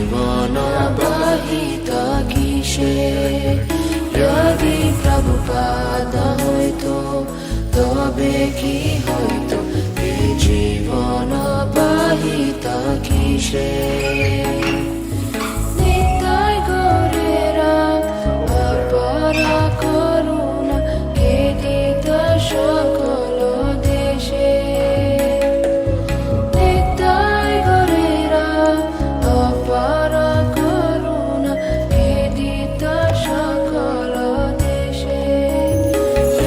जीवन बाहित किसे यदि प्रभुपाद हयतो तबे कि हयतो ए जीवन बाहित किसे नित्य गोरेरा अपरा करुणा खेदित सकल देशे नित्य गोरेरा अपरा करुणा खेदित सकल देशे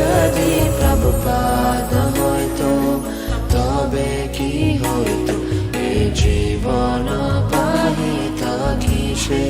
यदि प्रभुपाद हयतो तबे कि हयतो ए जीवन बाहित किसे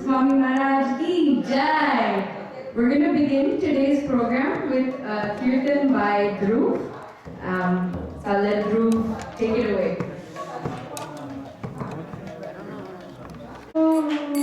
Swami Maharaj ki Jai. We're going to begin today's program with a kirtan by Dhruv. So I'll let Dhruv take it away. Swami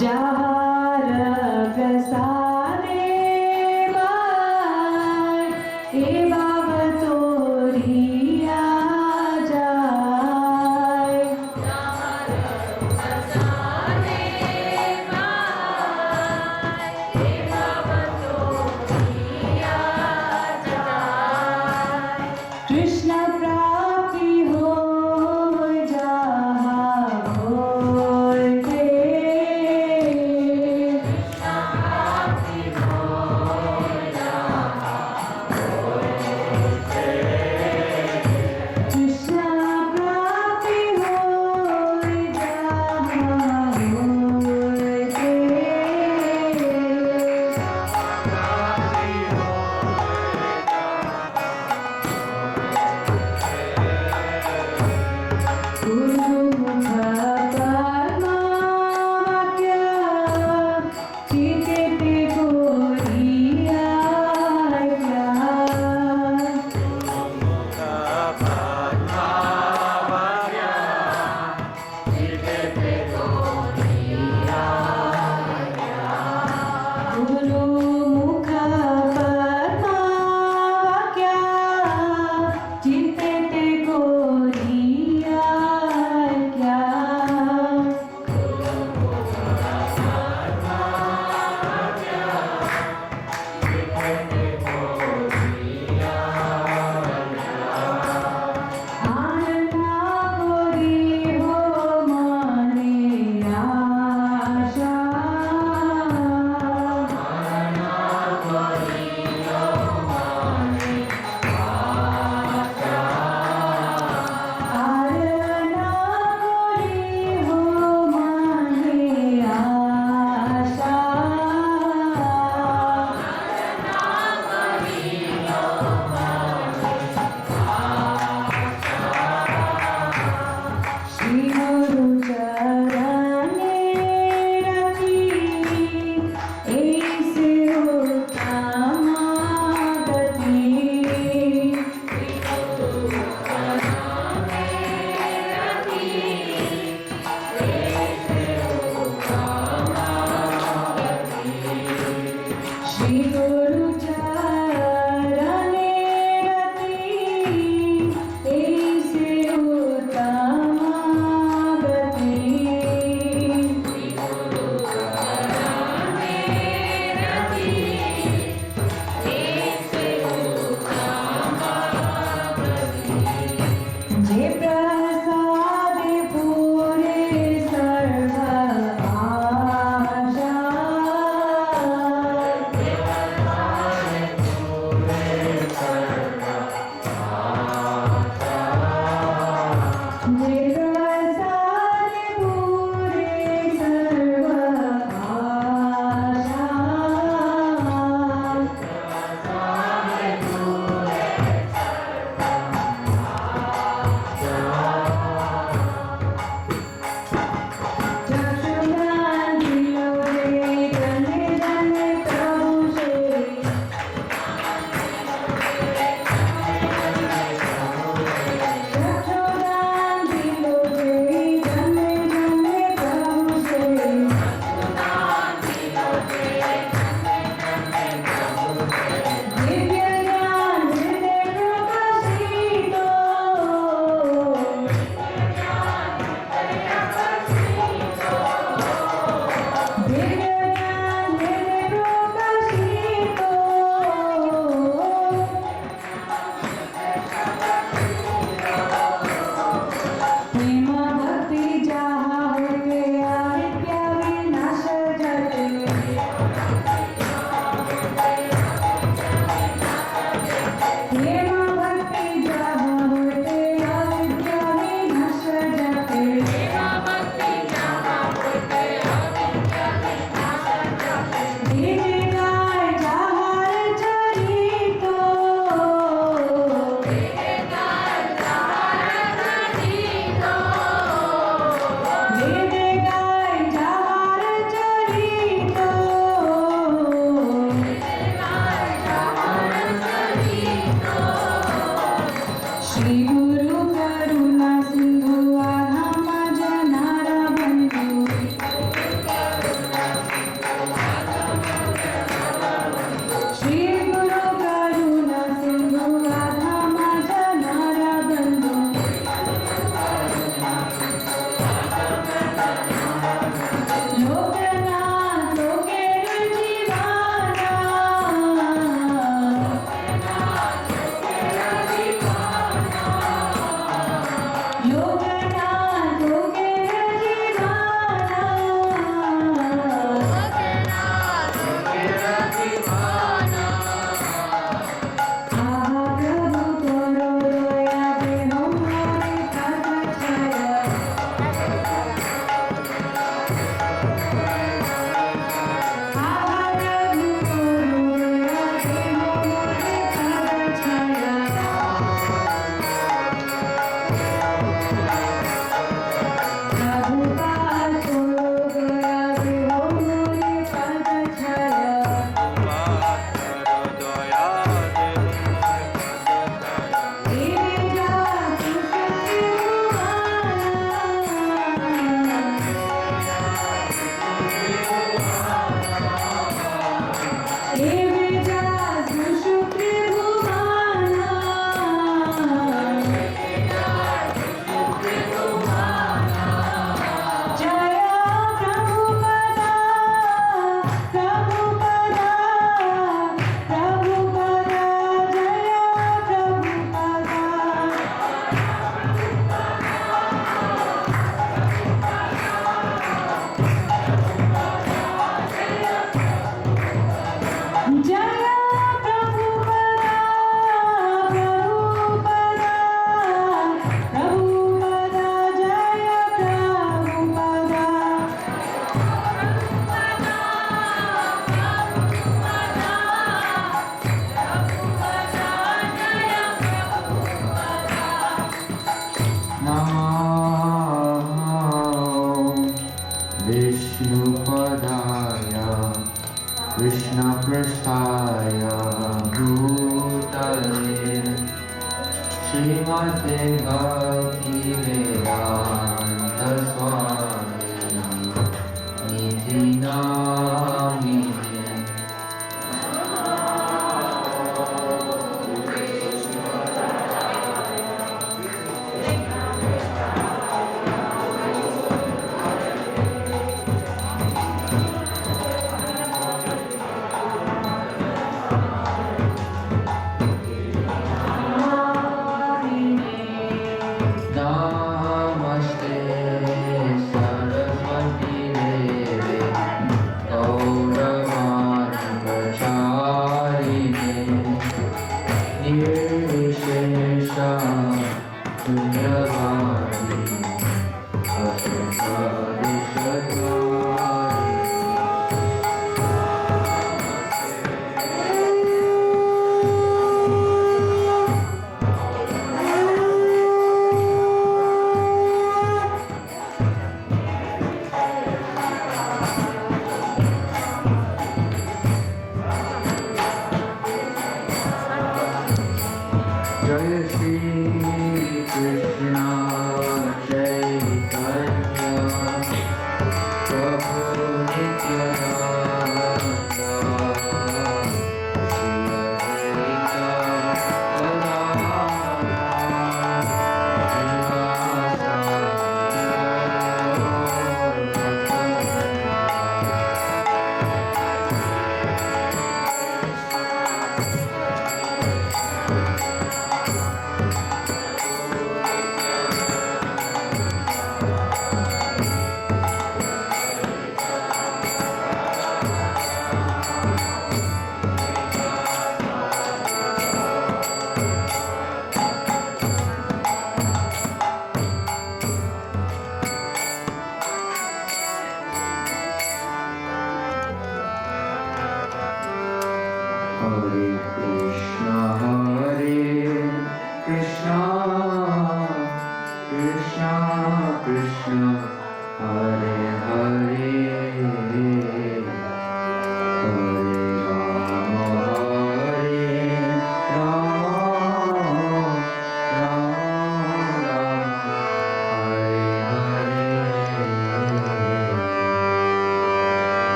जहार प्रसादे बाय ए बाबा तोरिया जाय जहार प्रसादे बाय ए बाबा तोरिया जाय कृष्ण प्राप्ति हो जहाँ होते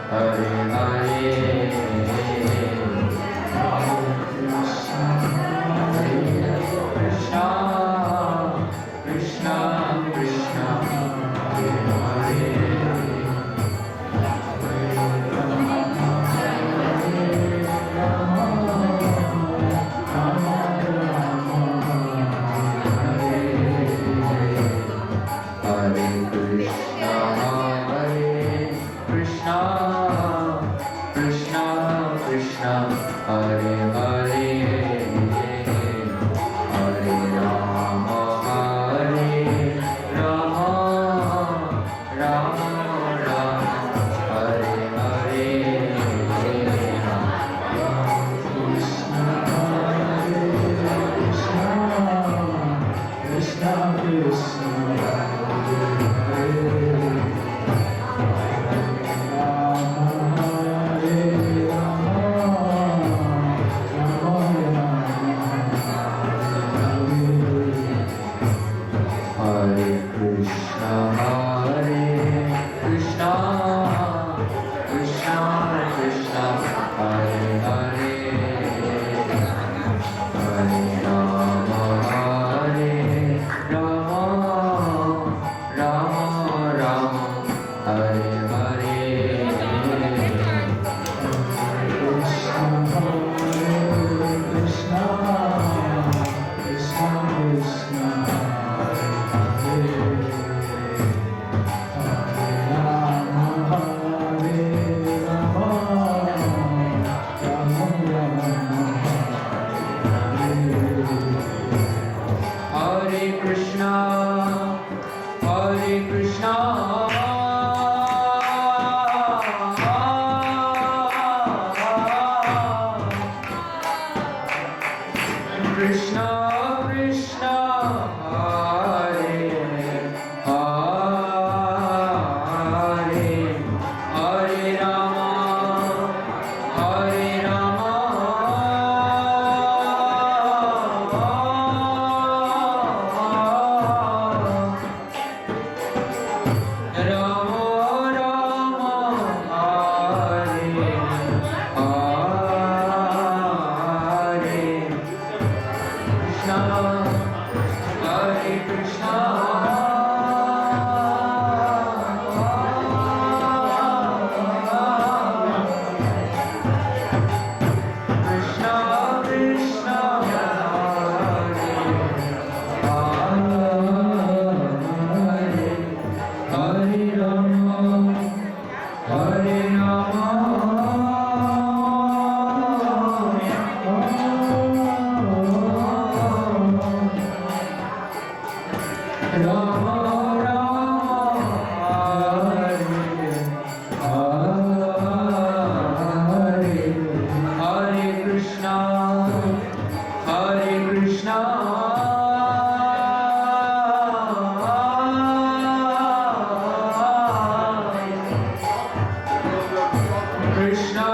Hare Hare, Krishna Krishna Krishna, Hare Hare, Hare Krishna, Krishna Krishna Krishna, Hare Hare, Hare Rama, Rama Rama, Hare Hare, Krishna Krishna, Hare Krishna, Krishna Krishna Krishna, Hare Hare, Hare Rama, Rama Rama, Hare Hare, Krishna Krishna Krishna, Hare Krishna, Hare Krishna, Krishna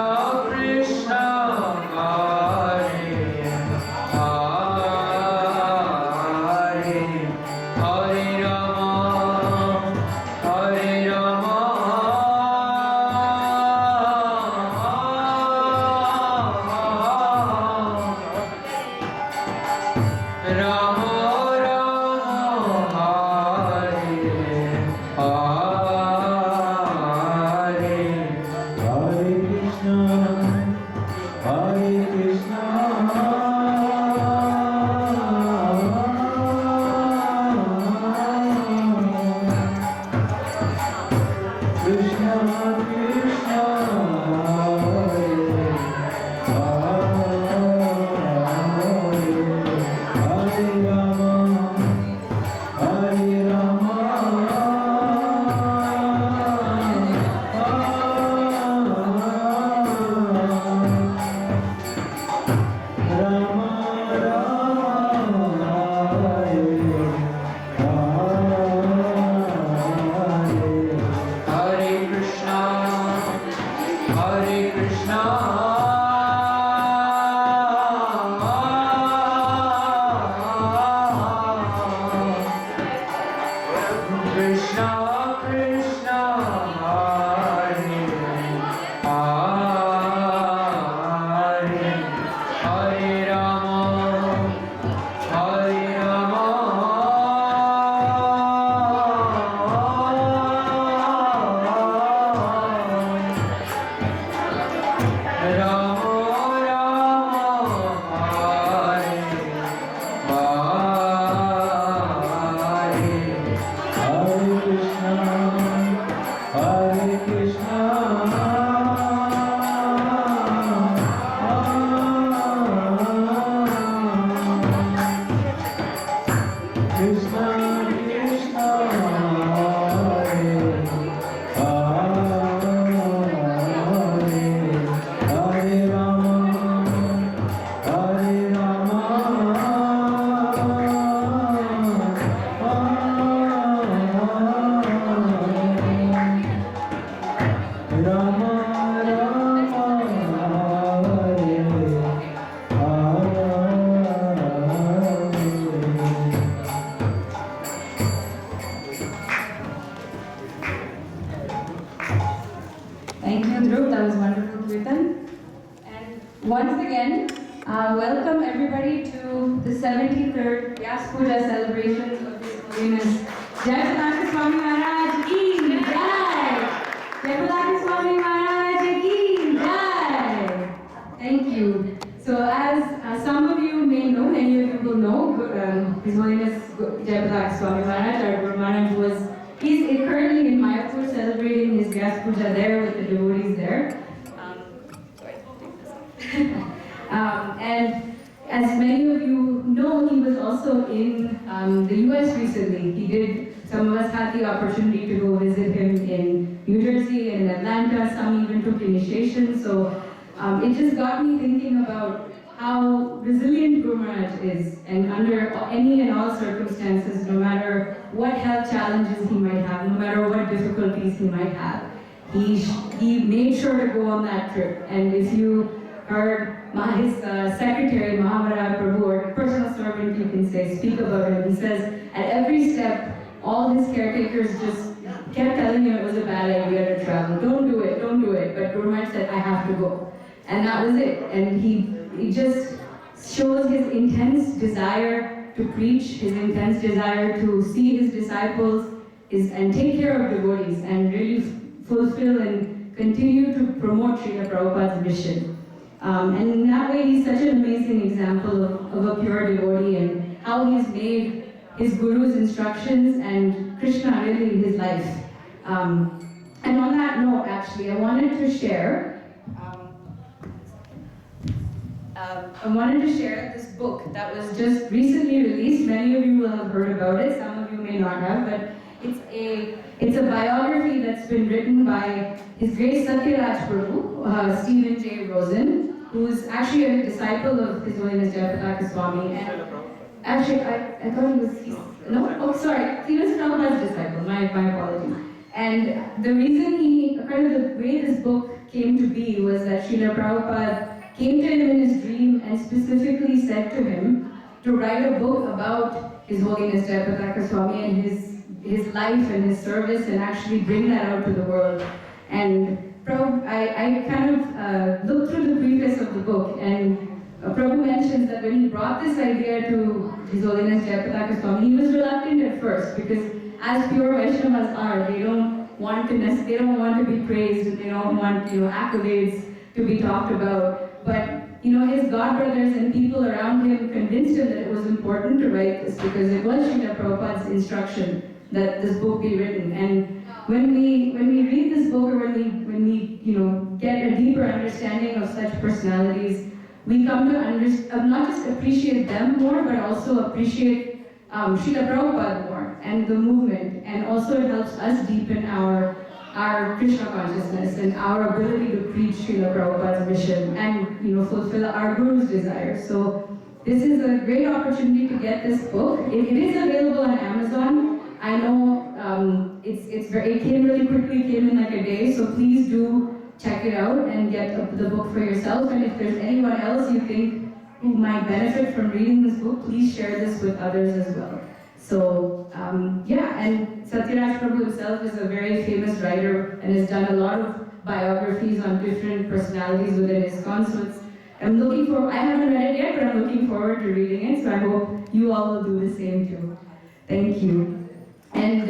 Krishna, Hare Hare, Hare Rama, Hare Rama, Rama Rama Hare Thank you, Dhruv. That was wonderful, Kirtan. And once again, welcome everybody to the 73rd Vyasa Puja celebrations of His Holiness Jayapataka Swami Maharaj ki Jai! Jayapataka Swami Maharaj ki Jai! Thank you. So as some of you may know, many of you will know, His Holiness Jayapataka Swami Maharaj, our Guru Maharaj, he's currently in Mayapur celebrating his Vyasa Puja there with the devotees there. And as many of you know, he was also in the US recently. Some of us had the opportunity to go visit him in New Jersey and Atlanta. Some even took initiation. So it just got me thinking about how resilient Guru Maharaj is, and under any and all circumstances, no matter what health challenges he might have, no matter what difficulties he might have, he made sure to go on that trip. And if you heard his secretary, Mahamara Prabhu, or personal servant, you can say, speak about him, he says, at every step, all his caretakers just kept telling him it was a bad idea to travel. Don't do it, don't do it. But Guru Maharaj said, I have to go. And that was it. And he just shows his intense desire to preach, his intense desire to see his disciples and take care of devotees and really fulfill and continue to promote Srila Prabhupada's mission. And in that way, he's such an amazing example of a pure devotee and how he's made his Guru's instructions and Krishna really his life. And on that note, actually, I wanted to share this book that was just recently released. Many of you will have heard about it, some of you may not have, but it's a biography that's been written by His Grace Satyaraj Prabhu, Stephen J. Rosen, who's actually a disciple of His Holiness Jayapataka Swami. And actually, I thought he was, he was Prabhupada's disciple, my apologies. And the reason the way this book came to be was that Srila Prabhupada came to him in his dream and specifically said to him to write a book about His Holiness Jayapataka Swami and his life and his service, and actually bring that out to the world. And I kind of looked through the preface of the book, and Prabhu mentions that when he brought this idea to His Holiness Jayapataka Swami, he was reluctant at first, because as pure Vaishnavas are, they don't want to be praised, they don't want accolades to be talked about. But his godbrothers and people around him convinced him that it was important to write this, because it was Srila Prabhupada's instruction that this book be written. And when we read this book, or when we get a deeper understanding of such personalities, we come to not just appreciate them more, but also appreciate Srila Prabhupada more and the movement. And also it helps us deepen our Krishna consciousness and our ability to preach Srila Prabhupada's mission and fulfill our Guru's desires. So this is a great opportunity to get this book. It is available on Amazon. I know it came really quickly, came in like a day, so please do check it out and get the book for yourself. And if there's anyone else you think who might benefit from reading this book, please share this with others as well. So and Satyaraj Prabhu himself is a very famous writer and has done a lot of biographies on different personalities within Iskcon. So I haven't read it yet, but I'm looking forward to reading it. So I hope you all will do the same too. Thank you. And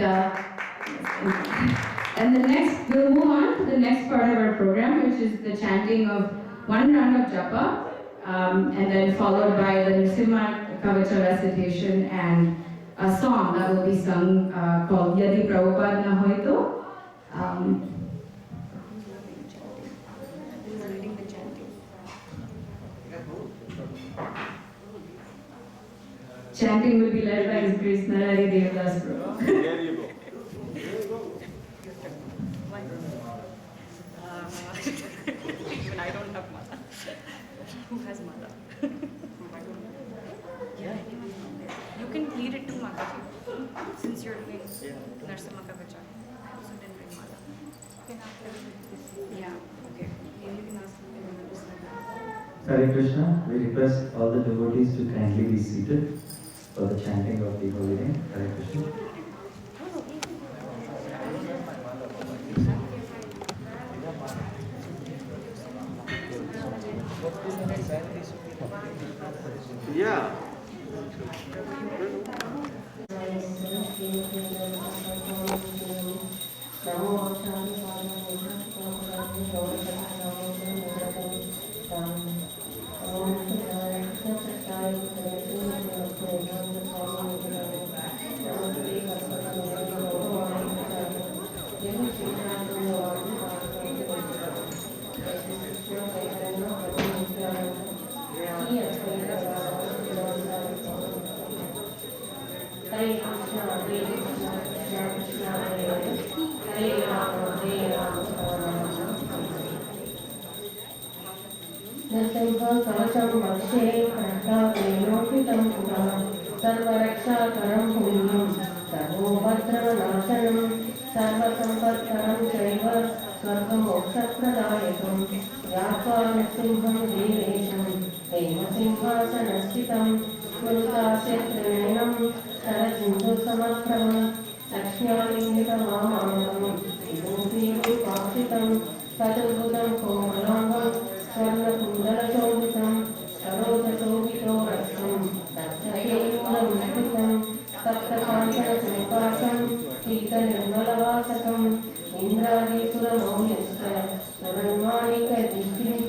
we'll move on to the next part of our program, which is the chanting of one round of japa, and then followed by the Nrsimha Kavacha recitation and a song that will be sung called Yadi Prabhupada Na Hoito. Chanting will be led by His Grace Narari Devdas Prabhu. There you go. Even I don't have mother. Who has mother? Yeah. You can lead it to Mataji, since you're doing Nrsimha Kavacha. So then bring mother. Yeah, okay. Maybe you can ask me another question. Hare Krishna, we request all the devotees to kindly be seated for the chanting of the holy name. Hare Krishna. Yeah. Hare Krishna, Hare Krishna, Krishna Krishna, Hare Hare, Hare Rama, Rama Nrsimha kavacham vakshe kanthakenopitam puram sarvarakshakaram punyam sarvobhadranasanam sarvasampatkaram chaiva swargamokshapradayakam yatva nrsimham devesham hemasimhasanasthitam smrutasya trivenam sarasindhusamabhramam lakshmyalingitamamamam vibhutirupashitam तदुद्भुतं कोमलाङ्गं स्वर्णकुण्डलशोभितं सरोजशोभितो रक्तं तप्तकेयूरमुद्रितं तप्तकाञ्चनसमुपाशं शीतनिर्मलवासकम् इन्द्रादिसुरमौल्यस्य सुरन्माणिकदिग्भिः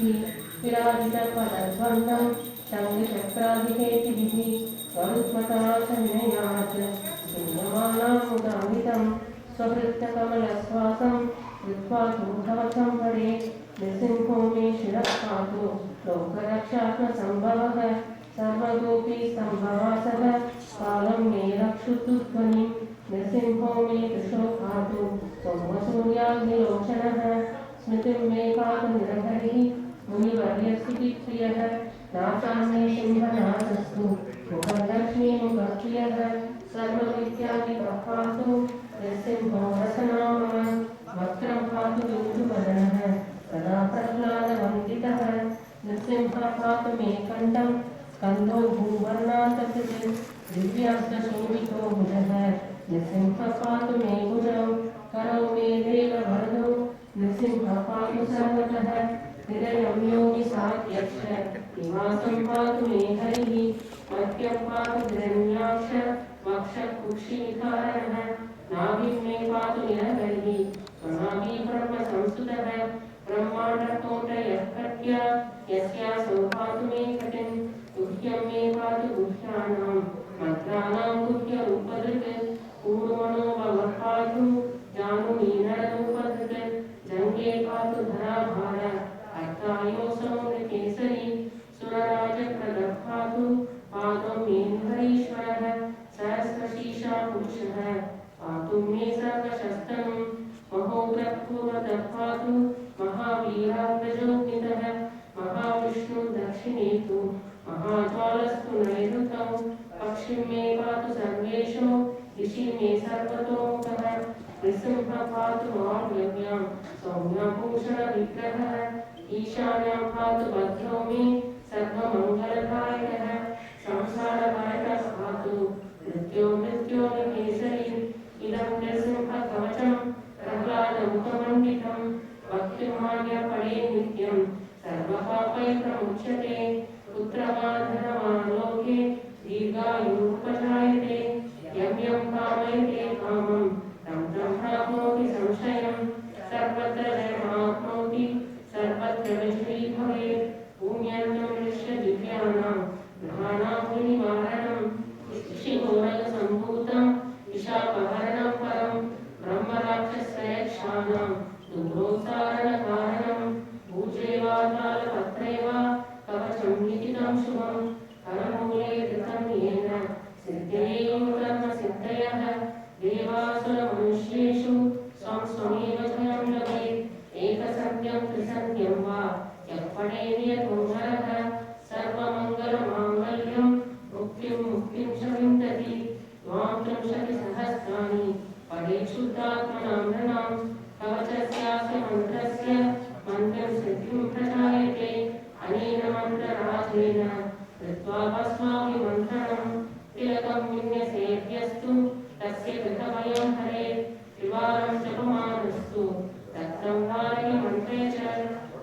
विराजितपदद्वन्द्वं शङ्खचक्रादिकेतिभिः स्वरुत्मतासन्नयात् शून्यमानामुदामितं स्वहृत्कमलश्वासं कृत्वा कवचं वरे नृसिंहो मे शिरः पातु लोकरक्षात्मसम्भवः सर्वगोपी सम्भवासः कालं मे रक्षतु ध्वनिं नृसिंहो मे दृशो पातु सोमसूर्याग्निलोचनः स्मृतिं मे पातु निरहरिः मुनिवर्यस्तुतिप्रियः नासाम्ये सिंहनाथस्तु मुखलक्ष्मीमुखप्रियः सर्वविद्यादिकः पातु नृसिंहो रसनामः वक्त्रं पातु बिन्दुवदनः सदा प्रह्लादवन्दितः नृसिंहः पातु मे कण्ठं स्कन्धो भूवर्णान्तकृतिं दिव्यास्तशोभितो भुजः नृसिंहः पातु मे भुजौ करौ मे देववरदौ नृसिंहः पातु सर्वतः हृदयं योगिसाध्यक्ष निवासं पातु मे हरिः मध्यं पातु हिरण्याक्ष वक्षकुक्षिविकारणः नाभिं मे पातु निरहरिः स्वनाभि ब्रह्मसंस्तुतः ब्रह्माण्डतोटयः प्रज्ञा यस्यासौ पातु मे कटिं गुह्यं मे पातु गुह्यानां मन्त्राणां गुह्यरूपधृत् पूर्वणो भवः पातु जानुनी नररूपधृत् जङ्गे पातु धराभार अर्थायोऽसौ नृकेसरी सुरराजप्रदः पातु पातु मे हरीश्वरः सहस्रशीर्षा पुरुषः पातु मे सर्वशस्त्रं महोग्रपूर्वतः पातु महावीराग्रजोज्ञितः महाविष्णु दक्षिणे तु महाज्वालस्तु नैऋतौ पक्षिं मे पातु सर्वेषु दिशि मे सर्वतोमुखः नृसिंहः पातु वाग्यज्ञां सौम्यभूषणविग्रहः ईशान्यां पातु भद्रो मे सर्वमङ्गलदायकः संसारदायकः पातु मृत्योर्निकेसरी इदं नृसिंहकवचं प्रह्लादमुखमण्डितं भक्तिमान्यपडे नित्यं सर्वपापैः प्रमुच्यते पुत्रमाधनमालोके दीर्घायुरुपजायते यं यं कामयते कामं तं तं प्राप्नोति संशयं सर्वत्र जयमाप्नोति सर्वत्र विजयी भवेत् पुण्यन्तं दृश्यदिव्यानां ग्रहाणां विनिवारणं शिवोरगसम्भूतं विशापहरणं परं ब्रह्मराक्षसयक्षाणां दुर्गोत्सारणकारणं भूजेवातालपत्रे वा कवचं निहितं शुभं करमूले धृतं येन सिद्धये कर्मसिद्धयः देवासुरमनुष्येषु स्वं स्वमेव जयं लभेत् एकसत्यं त्रिसत्यं वा यः पठेद्यतोहरः सर्वमङ्गलमाङ्गल्यं मुक्तिं च विन्दति त्वां त्रिंशतिसहस्राणि पठेत् शुद्धात्मनां नृणां कवचस्यास्य मन्त्रस्य मन्त्रं सिद्धिं प्रजायते अनेन मन्त्रराजेन कृत्वा भस्माभिमन्त्रणं तिलकं विन्यसेभ्यस्तु तस्य कृतभयं हरेत् त्रिवारं जपमानस्तु दत्तं वारिमन्त्रे च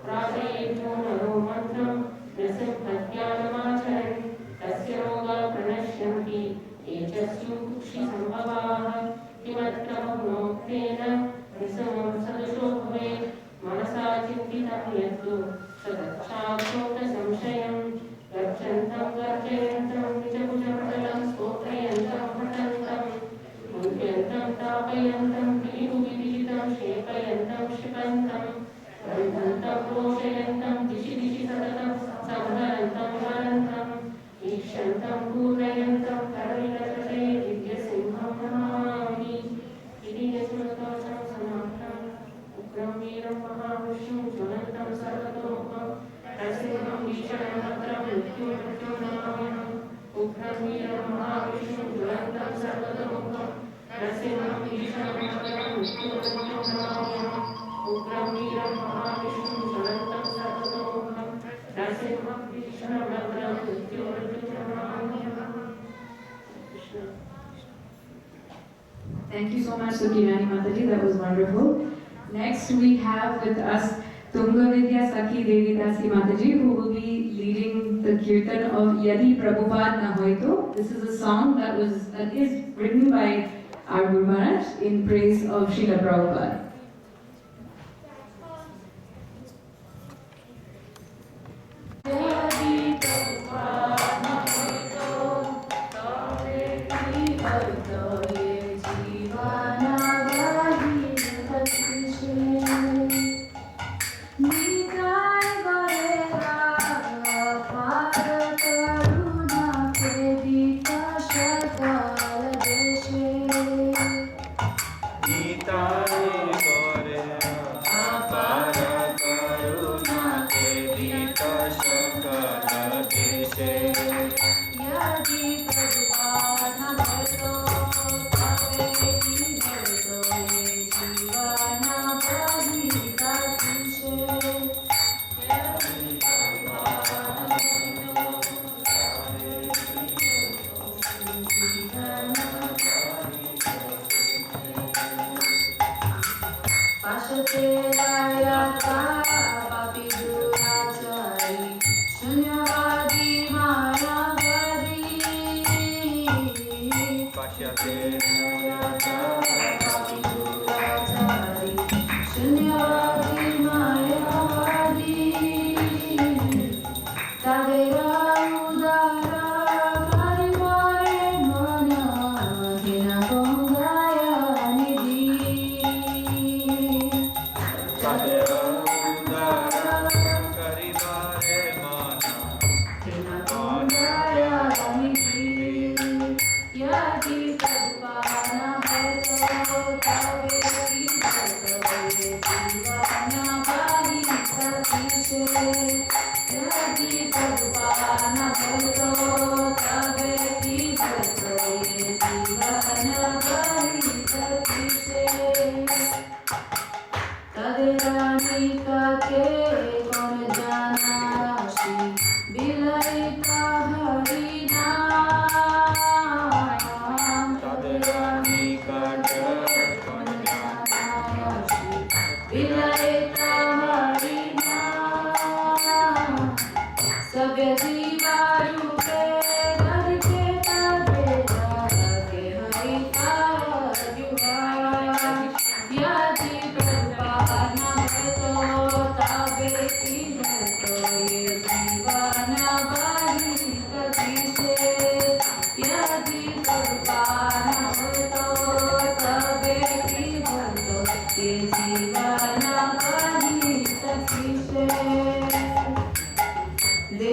प्रार्थयेभ्यो नरो मन्त्रं नृसिंहध्यानमाचरन् तस्य रोगाः प्रणश्यन्ति ये च स्युकुक्षिसम्भवाः किमत्र बहुनोक्तेन नृसिंहं सदृशो भवेत् मनसा चिन्तितं यत्तु सदक्षाक्षोभसंशयं गच्छन्तं गर्जयन्तं निजभुजमण्डलं स्तोत्रयन्तं पठन्तं मुह्यन्तं तापयन्तं विविजितं क्षेपयन्तं क्षिपन्तं बन्धन्तं क्रोशयन्तं दिशि दिशि सततं संहरन्तं हरन्तं ईक्षन्तं पूरयन्तं करविलसते दिव्यसिंहं नमामि इति यस्मत्कवचं समाप्तम् उग्रं वीरं महाविष्णुं ज्वलन्तं सर्वतोमुखं नरसिंहं भीषणं भद्रं मृत्युं नमाम्यहम् उग्रं वीरं महाविष्णुं ज्वलन्तं सर्वतोमुखं नरसिंहं भीषणं भद्रं मृत्युं नमाम्यहम् उग्रं वीरं महाविष्णुं ज्वलन्तं सर्वतोमुखं नरसिंहं भीषणं भद्रं मृत्युं नमाम्यहम् Krishna. Thank you so much, Sukirani Mataji. That was wonderful. Next, we have with us Tungavidya Sakhi Devi Dasi Mataji, who will be leading the kirtan of Yadi Prabhupada Na Hoito. This is a song that is written by our Guru Maharaj in praise of Srila Prabhupada.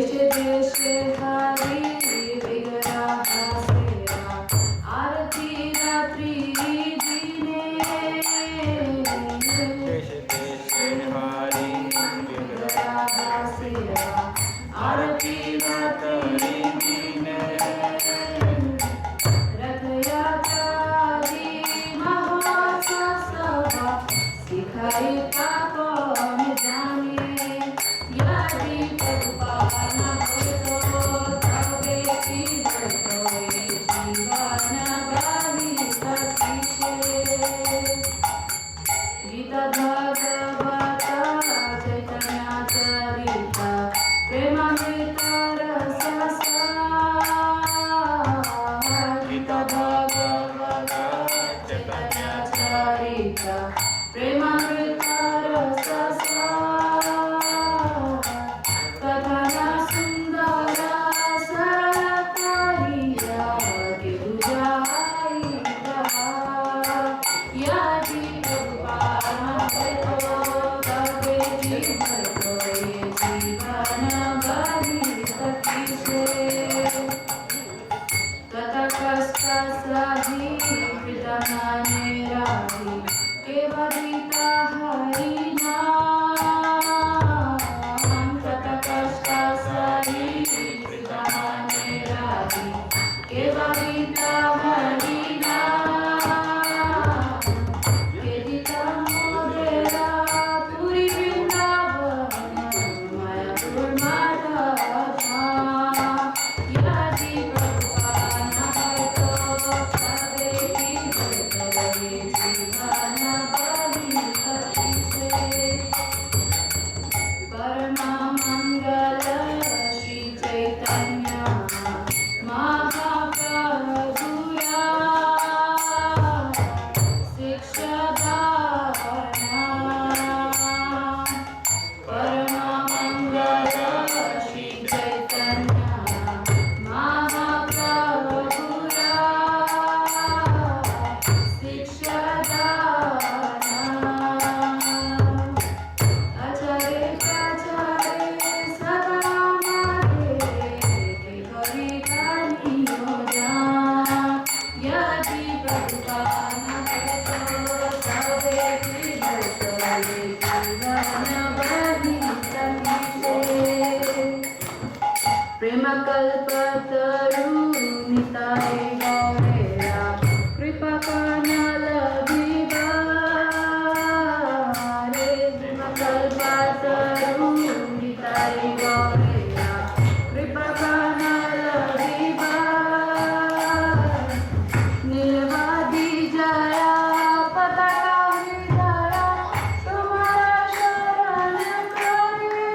Hare Krishna Nitai गौरेया कृपा करना लभिबा रे कल्पतरु निताय गौरेया कृपा करना लभिबा निर्वादी जया पताका हृदया तुम्हारा शरण करे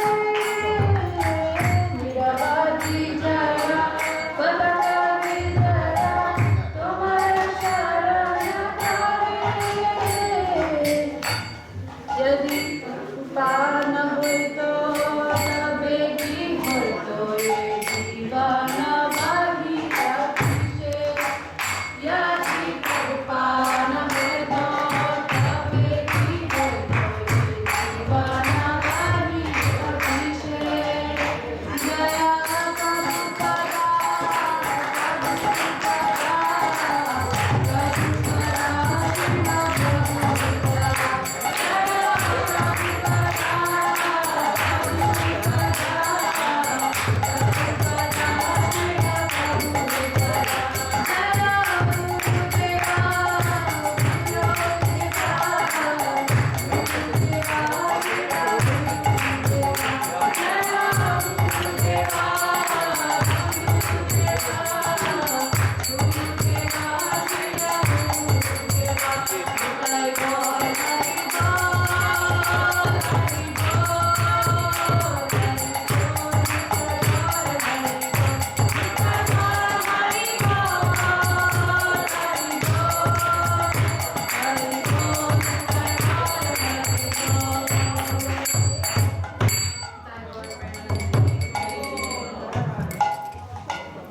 निर्वादी जया पताका हृदया तुम्हारा शरण करे यदि पान हुई तो तबे की हो तो ये जीवन बागी अतिशय यदि पान हुई तो तबे की हो तो ये जीवन बागी अतिशय Jaya कबूतरा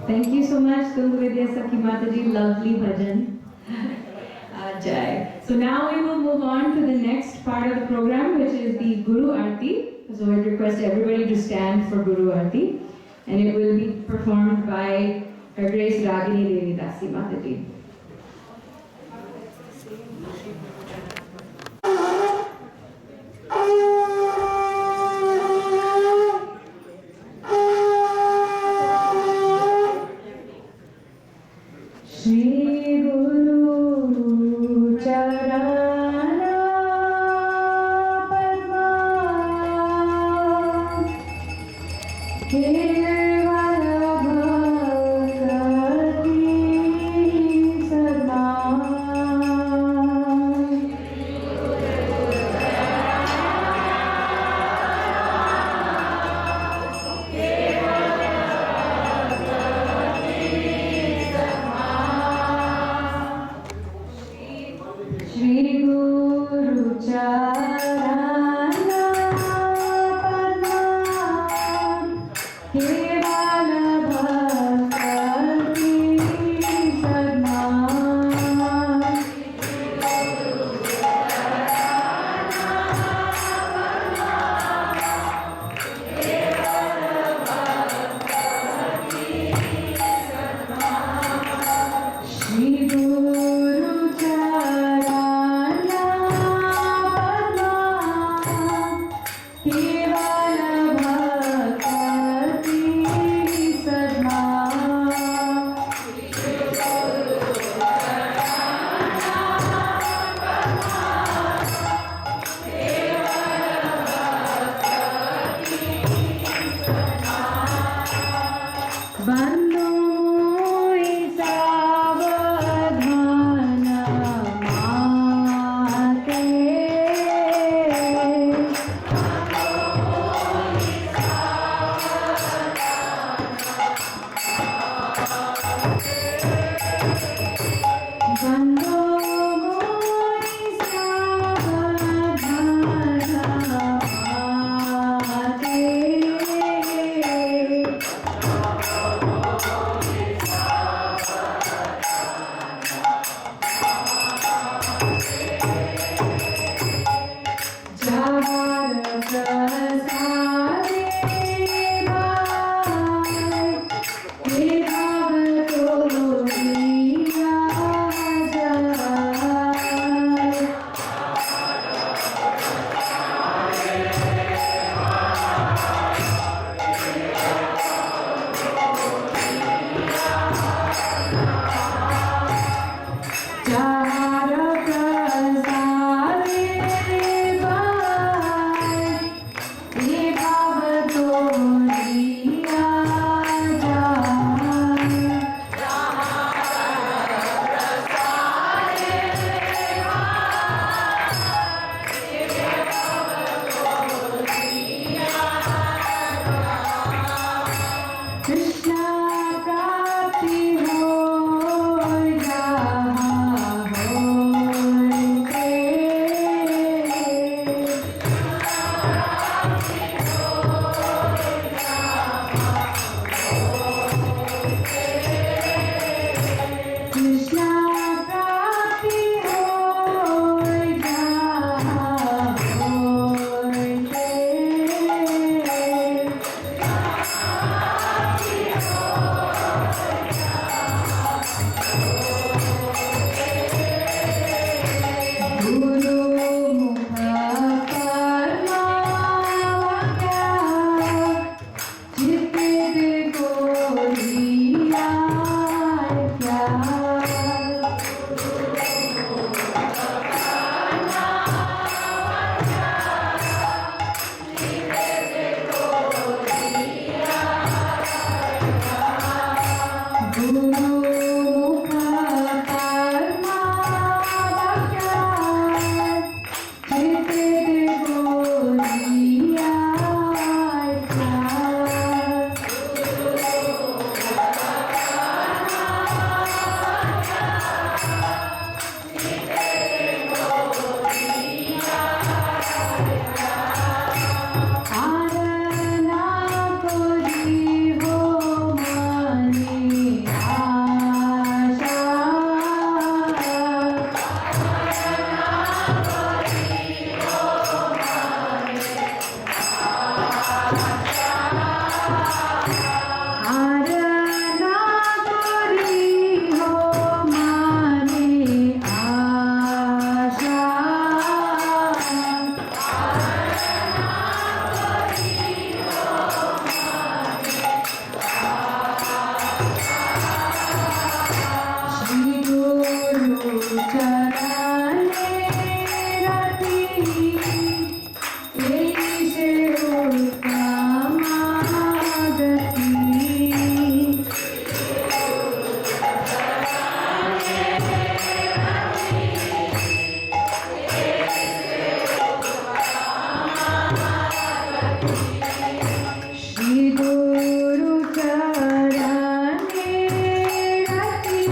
Thank you so much, Tungvidya Sakhi Mataji. Lovely bhajan. Jai. So now we will move on to the next part of the program, which is the Guru Aarti. So I request everybody to stand for Guru Aarti, and it will be performed by Her Grace Ragini Devi Dasi Mataji. Shri Guru Charana Padma Kevala Bhakti Sadma Shri Guru Charana Padma Shri Guru Charane Rati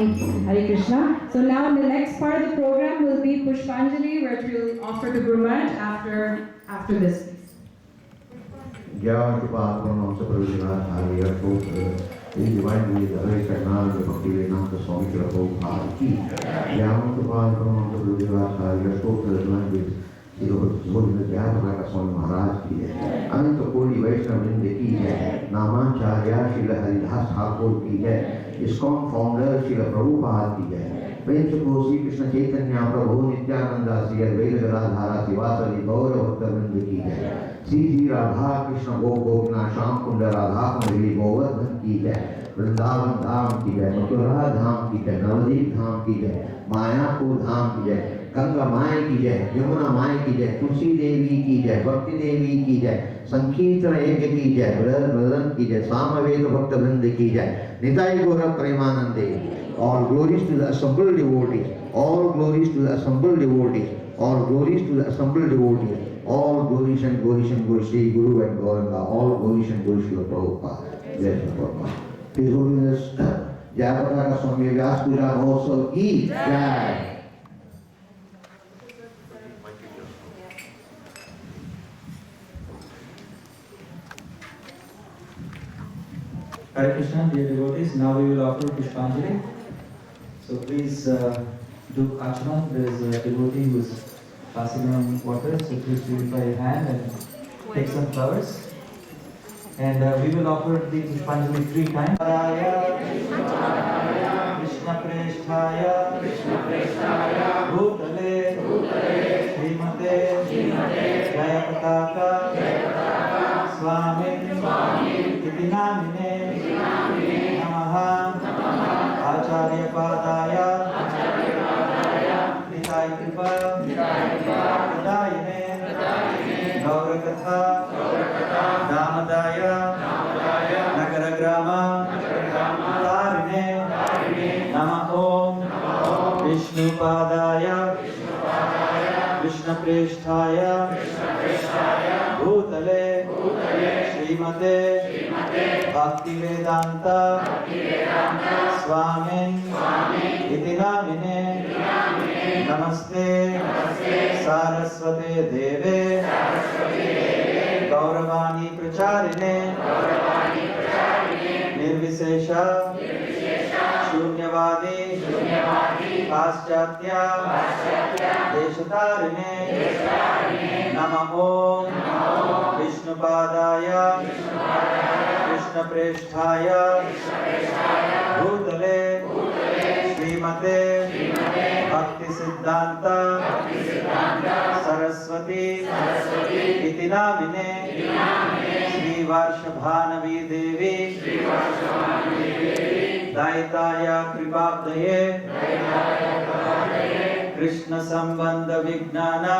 Eshe Hare Krishna. So now the next part of the program will be Pushpanjali, which we'll offer to Guru Maharaj after this. ज्ञान कृपा आत्मा से प्रयोजन आलिया को in divine will, the very Karnal, the Bhakti Vedanta Swami Prabhupada ki. Jayapataka Brahmananda Vyasa, Stotra language, Jayapataka Swami Maharaj ki hai. Ananta Kodi Vaishnava Vrinda ki hai. Namacharya Srila Haridas Thakur ki hai. Iskcon founder Srila Prabhupada ki hai. प्रेम से श्री कृष्ण चैतन्य प्रभु नित्यानंद श्री अद्वैत गदाधर शिवासदि गौर भक्तवृंद की जय। श्री श्री राधा कृष्ण गोपिनाथ श्याम कुंड राधा कुंडली गोवर्धन की जय। वृंदावन धाम की जय, मथुरा धाम की जय, नवदीप धाम की जय, मायापुर धाम की जय, गंगा माई की जय, यमुना माई की जय, तुलसी देवी की जय, भक्ति देवी की जय, संकीर्तन यज्ञ की जय, ब्रदरन की जय, सामवेद भक्त वृंद की जय, निताई गौर प्रेमानंदे। All glories to the assembled devotees, all glories to the assembled devotees, all glories to the assembled devotees, all glories and glories and glories Shri Guru and Gauranga, all glories and glories to the Prabhupada. Jai Shri Prabhupada. His Holiness Jayapataka Swami Vyasa Puja Mahotsav ki Jai. Hare Krishna, dear devotees, now we will offer Pushpanjali. So please do Archana. There is a devotee who is passing on water, so please purify your hand and take some flowers. And we will offer the Pushpanjali 3 times. Krishna Presthaya, Bhutale, Srimate, Jayapataka, Swami, Iti Namine, Namaha, Acharya Padaya, Nitai Kripa, Nidayane, Gaurakatha, Damadaya, Nagaragrama, Tarine, Nama Om, Vishnu Padaya, Krishna Presthaya, Bhutale, Srimate, Bhakti Vedanta, Swami, Iti Namine, Namaste, Saraswate Deve, Gauravani Pracharine, Nirvisesha, Shunyavadi, Paschatya, Deshatarine, Nama Om, Vishnu Padaya, Krishna Presthaya, Bhutale, Srimate, Bhakti Siddhanta, Saraswati, Iti Namine, Sri Varshabhanavi Devi, Daitaya Kripabdaye, Krishna Sambandha Vijnana,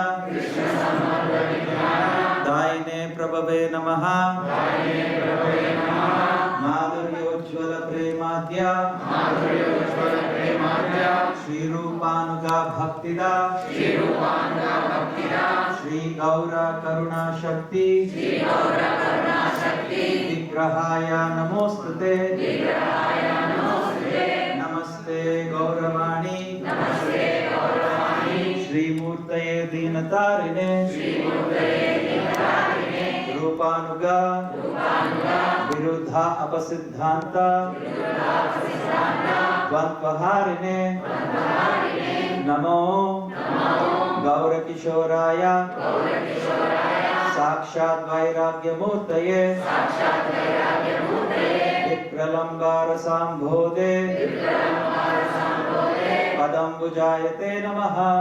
Daine Prabhave Namaha, Madhuryojjvala Premadhya, Shri Rupanuga Bhaktida, Shri Gaura Karuna Shakti, Vigrahaya Namostate, Namaste Gauravani, Shri Murtaye Dinatarine, Rupanuga, Viruddha Apasiddhanta, Dvantvaharine, Namo Gaura Kishoraya, Sakshat Vairagya Murtaye, Vikralambara Sambhode, Padambujayate Namaha,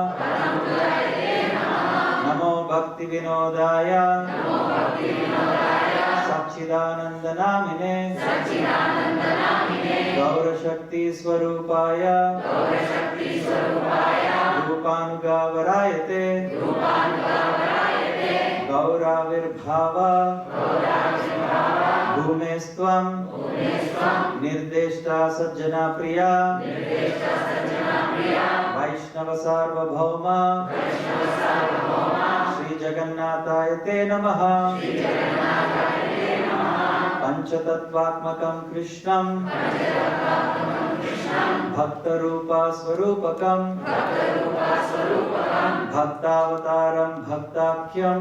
Namo Bhakti Vinodaya, Sachidananda Namine, Gaura Shakti Swarupaya, Rupanuga Varayate, Gaura Virbhava, Bhumestvam, Nirdeshta Sajjana Priya, Vaishnava Sarvabhauma, Shri Jagannatayate Namaha, Panchatattvatmakam Krishnam, Bhaktarupa Swarupakam, Bhaktavataram Bhaktakyam,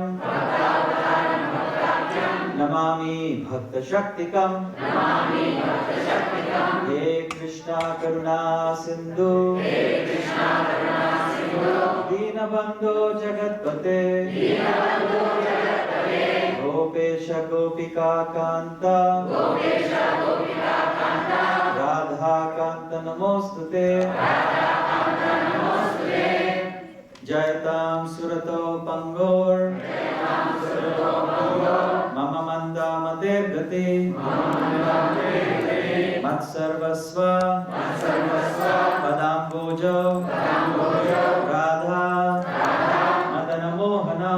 Namami भक्त शक्तिकम् हे कृष्णा करुणा सिंधु दीनबंधो जगत्पते गोपेश गोपिका कांता राधा कांत नमोस्तुते जयतां सुरतो पंगोर मम मंदामते गति मत्सर्वस्व पदाम्बोजो राधा मदनमोहनो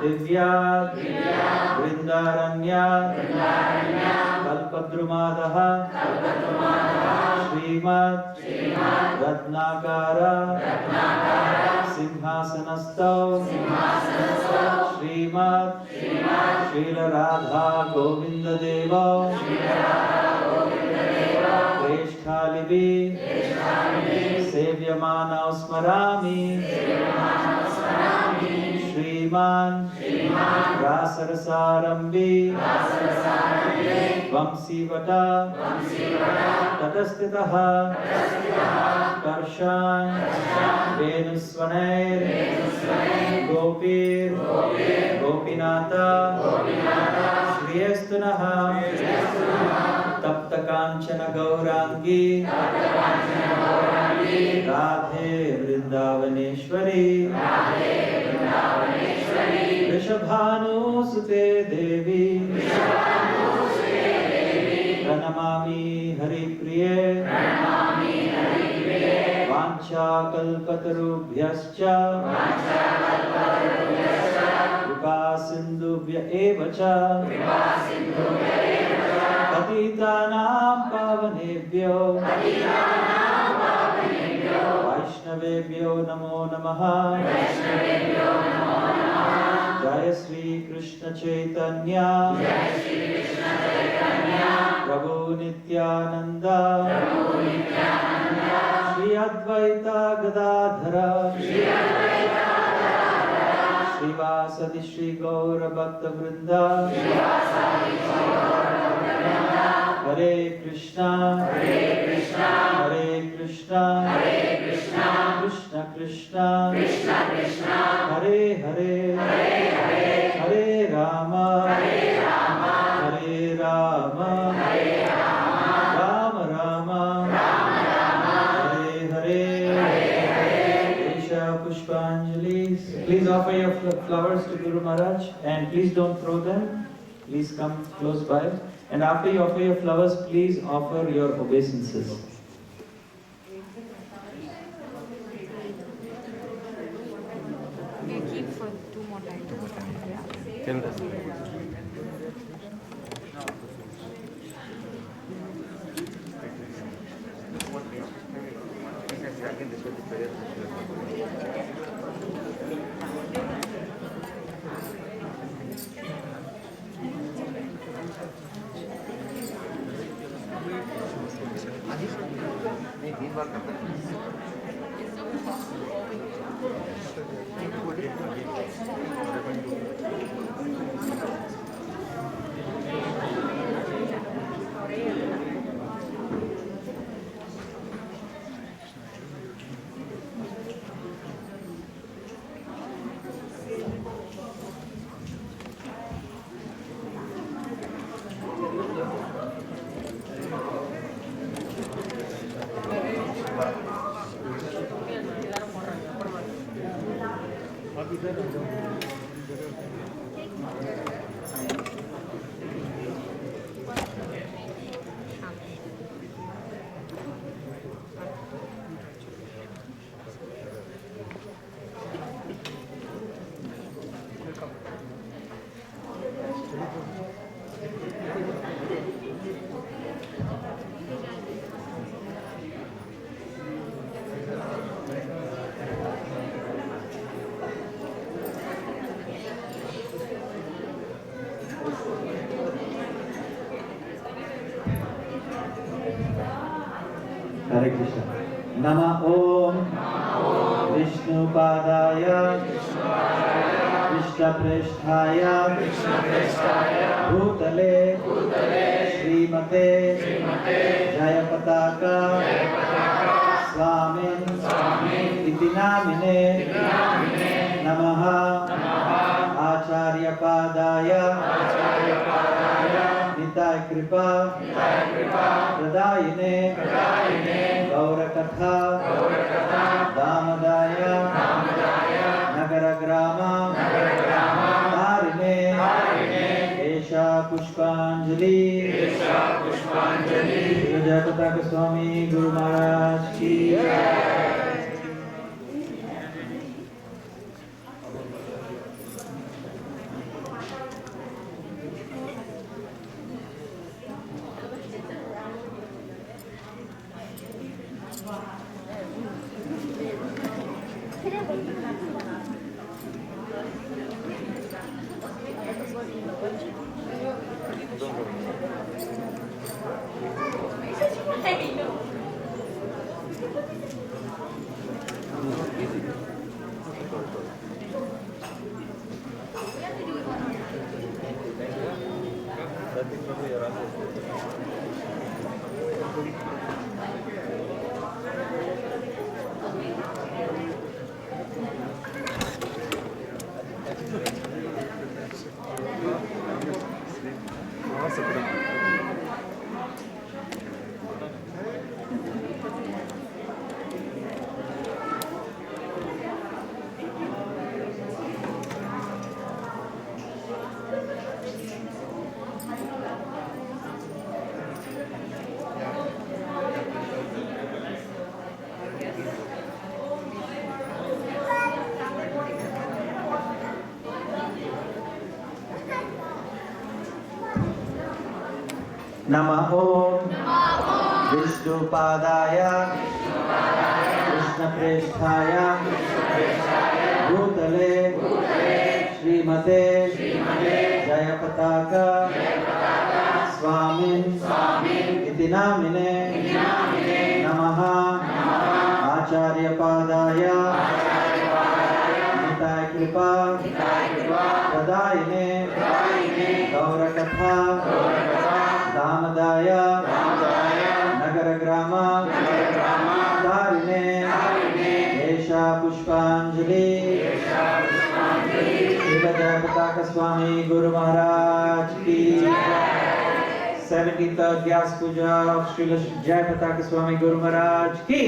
दिव्या वृंदारण्या कल्पद्रुमादः श्रीमत् रत्नाकार सिंहासनस्थौ श्रीमत् श्रील राधा गोविंद देव श्रेष्ठालिभिः सेव्यमानौ स्मरामि श्रीमान् रासरसारम्भी वंशीवटा तटस्थितः कर्षान् वेणुस्वनैर् गोपीर् गोपीनाथ श्रियस्तुनः तप्त कांचन गौरांगी राधे वृंदावनेश्वरी वृषभानुसुते देवी प्रणमामि हरिप्रिये वाञ्छाकल्पतरुभ्यश्च कृपा सिन्धुभ्य एव च पतितानां पावनेभ्यो वैष्णवेभ्यो नमो नमः जय श्री कृष्ण चैतन्य प्रभु नित्यानंद श्री अद्वैत गदाधर श्रीवासदि श्री गौर भक्त वृंद हरे Krishna Krishna Krishna Hare Hare Hare Ram Ram Ram Hare Hare Pushpanjali. Please offer your flowers to Guru Maharaj and please don't throw them. Please come close by. And after you offer your flowers, please offer your obeisances. We keep for 2 more times. Hare Krishna. Nama Om Vishnu Padaya Krishna कृष्णप्रेष्ठाय भूतले श्रीमते जयपताका स्वामी इति नामिने नमः आचार्यपादाय निताय कृपा प्रदायिने गौरकथा दामदाय नगरग्राम धारिणे एषा पुष्पांजलि जयपताका स्वामी गुरु महाराज की नमः विष्णुपादाय कृष्णप्रेष्ठाय भूतले श्रीमते जयपताका स्वामी इति नामिने नमः आचार्यपादाय निताय कृपा प्रदायिने गौरकथा दामदाय नगरग्राम धारिणे एषा पुष्पांजलि श्री जयपताका स्वामी गुरु महाराज की 73rd Vyasa Puja of Sri Jayapataka Swami Guru Maharaj ki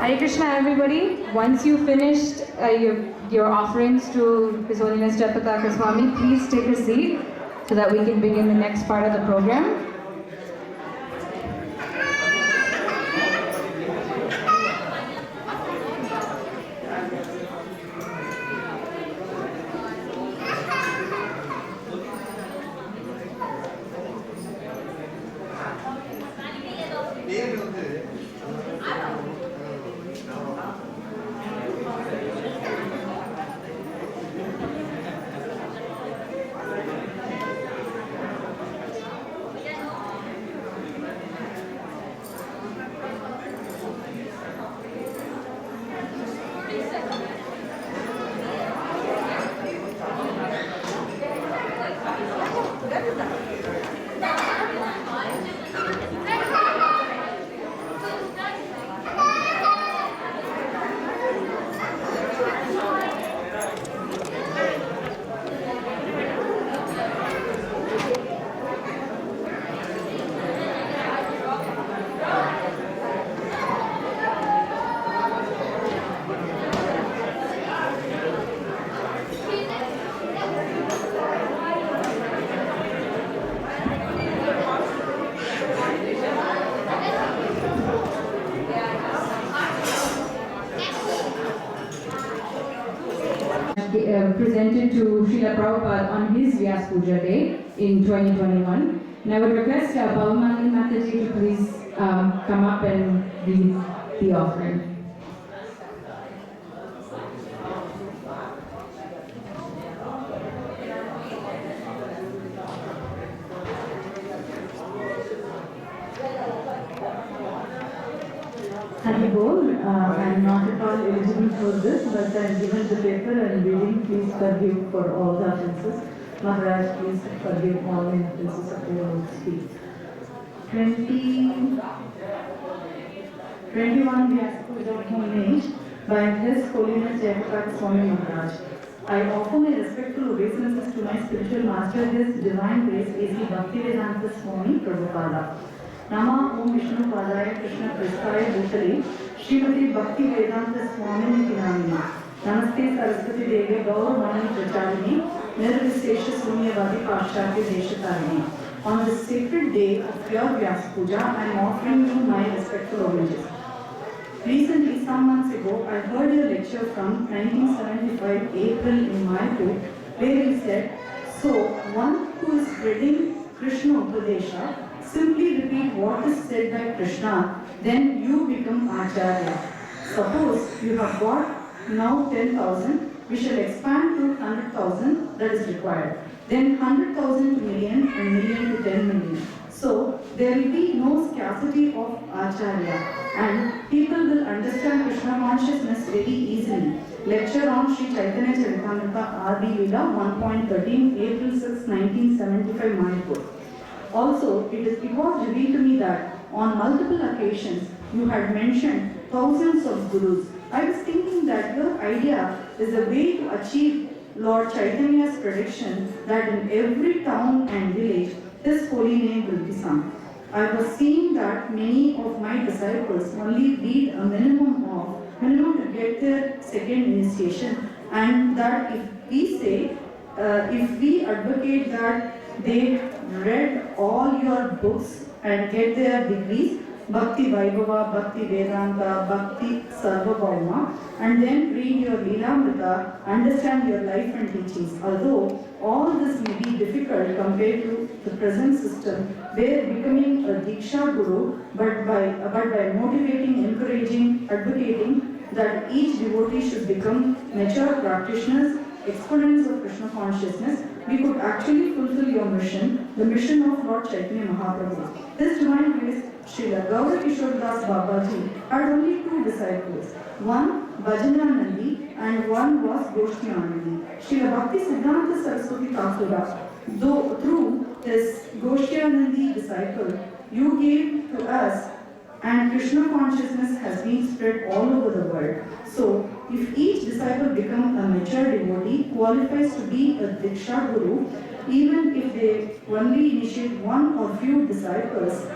Hare Krishna, everybody. Once you finished your offerings to His Holiness Jayapataka Swami, please take a seat so that we can begin the next part of the program. presented to Srila Prabhupada on his Vyasa Puja day in 2021. And I would request Bhavamani Mataji to please come up and read the offering. I am not at all eligible for this, but I am given the paper and reading. Please forgive for all the offences. Maharaj, please forgive all the offences of your speech. 21 Vyasa Puja homage by His Holiness Jayapataka Swami Maharaj. I offer my respectful obeisances to my spiritual master, His Divine Grace A.C. Bhaktivedanta Swami Prabhupada. Nama Om Vishnu Padaya Krishna Prasthaya Bhutale Srimati Bhakti Vedanta Swami Nityanamini Namaste Saraswati Devi Gauravani Pracharini Nirvishesha Sunyavadi Pashchatya Deshatarini. On this sacred day of your Vyasa Puja, I am offering you my respectful homages. Recently, some months ago, I heard your lecture from 1975 April in Mayapur, where you said, so one who is spreading Krishna Upadesha, simply repeat what is said by Krishna, then you become Acharya. Suppose you have got now 10,000, we shall expand to 100,000 that is required. Then 100,000 to million and million to 10 million. So there will be no scarcity of Acharya and people will understand Krishna consciousness very easily. Lecture on Sri Chaitanya Charitamrita Adi Lila 1.13 April 6, 1975 Mayapur. Also, it was revealed to me that on multiple occasions you had mentioned thousands of gurus. I was thinking that your idea is a way to achieve Lord Chaitanya's prediction that in every town and village His holy name will be sung. I was seeing that many of my disciples only read a minimum to get their second initiation, and that if we advocate that they read all your books and get their degrees, Bhakti Vaibhava, Bhakti Vedanta, Bhakti Sarvabhauma, and then read your Leelamrita, understand your life and teachings. Although all this may be difficult compared to the present system, where becoming a Diksha Guru, but by motivating, encouraging, advocating that each devotee should become mature practitioners, exponents of Krishna consciousness, we could actually fulfill your mission, the mission of Lord Chaitanya Mahaprabhu. His Divine Grace, Srila Gaura Kishore Das Babaji, had only two disciples. One, Bhajananandi, and one was Goshtiyanandi. Srila Bhakti Siddhanta Saraswati Thakura, though through his Goshtiyanandi disciple, you gave to us, and Krishna consciousness has been spread all over the world. So, if each disciple becomes a mature devotee, qualifies to be a Diksha Guru, even if they only initiate one or few disciples,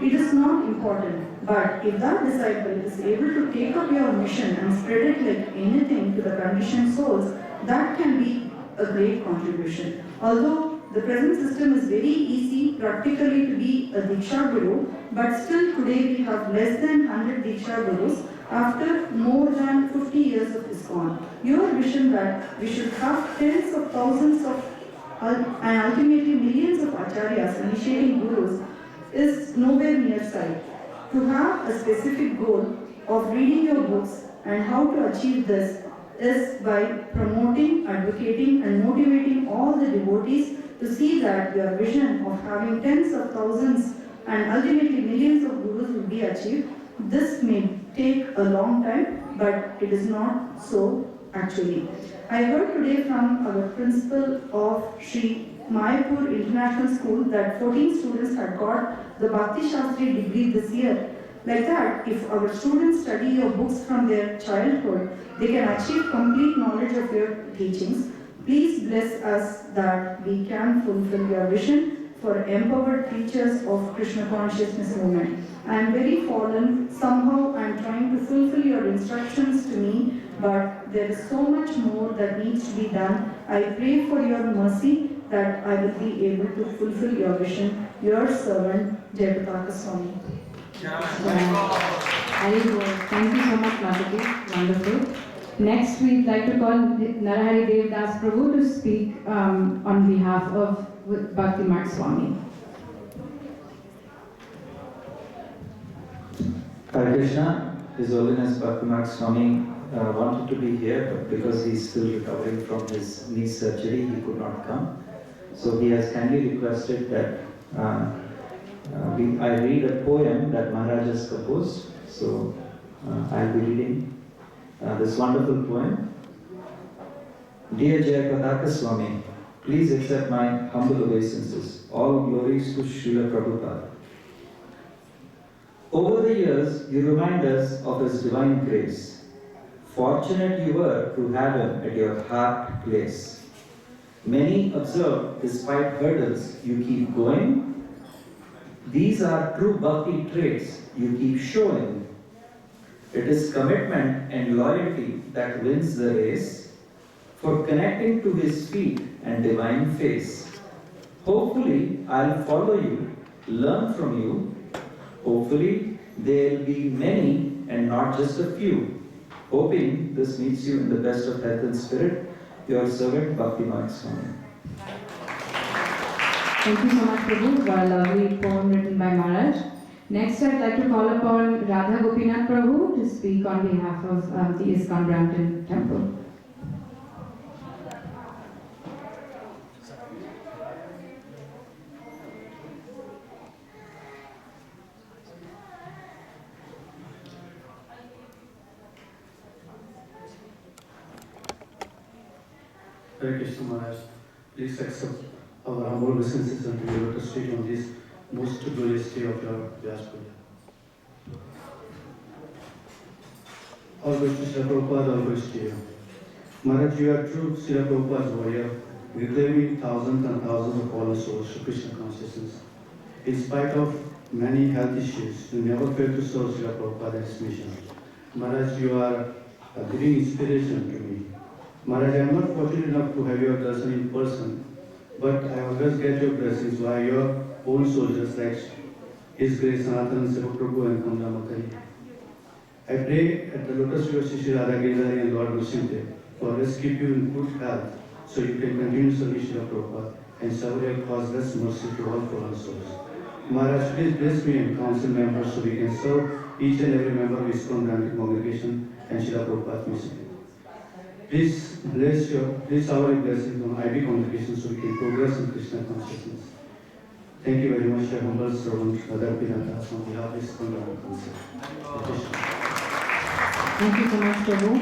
it is not important. But if that disciple is able to take up your mission and spread it like anything to the conditioned souls, that can be a great contribution. Although the present system is very easy practically to be a Diksha Guru, but still today we have less than 100 Diksha Gurus after more than 50 years of Iskcon. Your vision that we should have tens of thousands of and ultimately millions of Acharyas initiating Gurus is nowhere near sight. To have a specific goal of reading your books and how to achieve this is by promoting, advocating and motivating all the devotees to see that your vision of having tens of thousands and ultimately millions of Gurus will be achieved. This may take a long time, but it is not so actually. I heard today from our principal of Sri Mayapur International School that 14 students had got the Bhakti Shastri degree this year. Like that, if our students study your books from their childhood, they can achieve complete knowledge of your teachings. Please bless us that we can fulfill your vision for empowered teachers of Krishna consciousness movement. I am very fallen. Somehow I am trying to fulfill your instructions to me, but there is so much more that needs to be done. I pray for your mercy that I will be able to fulfill your vision. Your servant, Jayapataka Swami. Thank you so much, Mataji. Wonderful. Next, we'd like to call Narahari Dev Das Prabhu to speak on behalf of Bhakti Mark Swami. Hare Krishna, His Holiness Bhakti Mark Swami wanted to be here, but because he's still recovering from his knee surgery, he could not come. So he has kindly requested that I read a poem that Maharaj has composed. So I'll be reading this wonderful poem. Dear Jayapataka Swami, please accept my humble obeisances. All glories to Srila Prabhupada. Over the years, you remind us of His divine grace. Fortunate you were to have Him at your heart place. Many observe, despite hurdles, you keep going. These are true bhakti traits you keep showing. It is commitment and loyalty that wins the race, for connecting to His feet and divine face. Hopefully, I'll follow you, learn from you. Hopefully, there'll be many and not just a few. Hoping this meets you in the best of health and spirit, your servant Bhakti Mark Swami. Thank you so much, Prabhu, for a lovely poem written by Maharaj. Next, I'd like to call upon Radha Gopinath Prabhu to speak on behalf of the Iskcon Brampton Temple. Hare Krishna Maharaj, please accept our humble obeisances and your lotus feet on this most glorious day of your Vyasa Puja. All glories to Srila Prabhupada, all glories to you. Maharaj, you are true Srila Prabhupada's warrior, reclaiming thousands and thousands of fallen souls to Krishna consciousness. In spite of many health issues, you never failed to serve Srila Prabhupada and his mission. Maharaj, you are a living inspiration to me. Maharaj, I am not fortunate enough to have your darshan in person, but I always get your blessings via your own soldiers like His Grace Sanatana Seva Prabhu and Kamla Matai. I pray at the lotus feet of Shri Radha Giridhari and Lord Nrsimha to always keep you in good health so you can continue serving Srila Prabhupada and serve your causeless mercy to all fallen souls. Maharaj, please bless me and council members so we can serve each and every member of Iskcon Brampton congregation and Srila Prabhupada's mission. Please bless our blessings on IB congregation so we can progress in Krishna consciousness. Thank you very much, your humble servant, Radha Gopinath, on behalf of Iskcon Brampton Council. Thank you so much, Prabhu.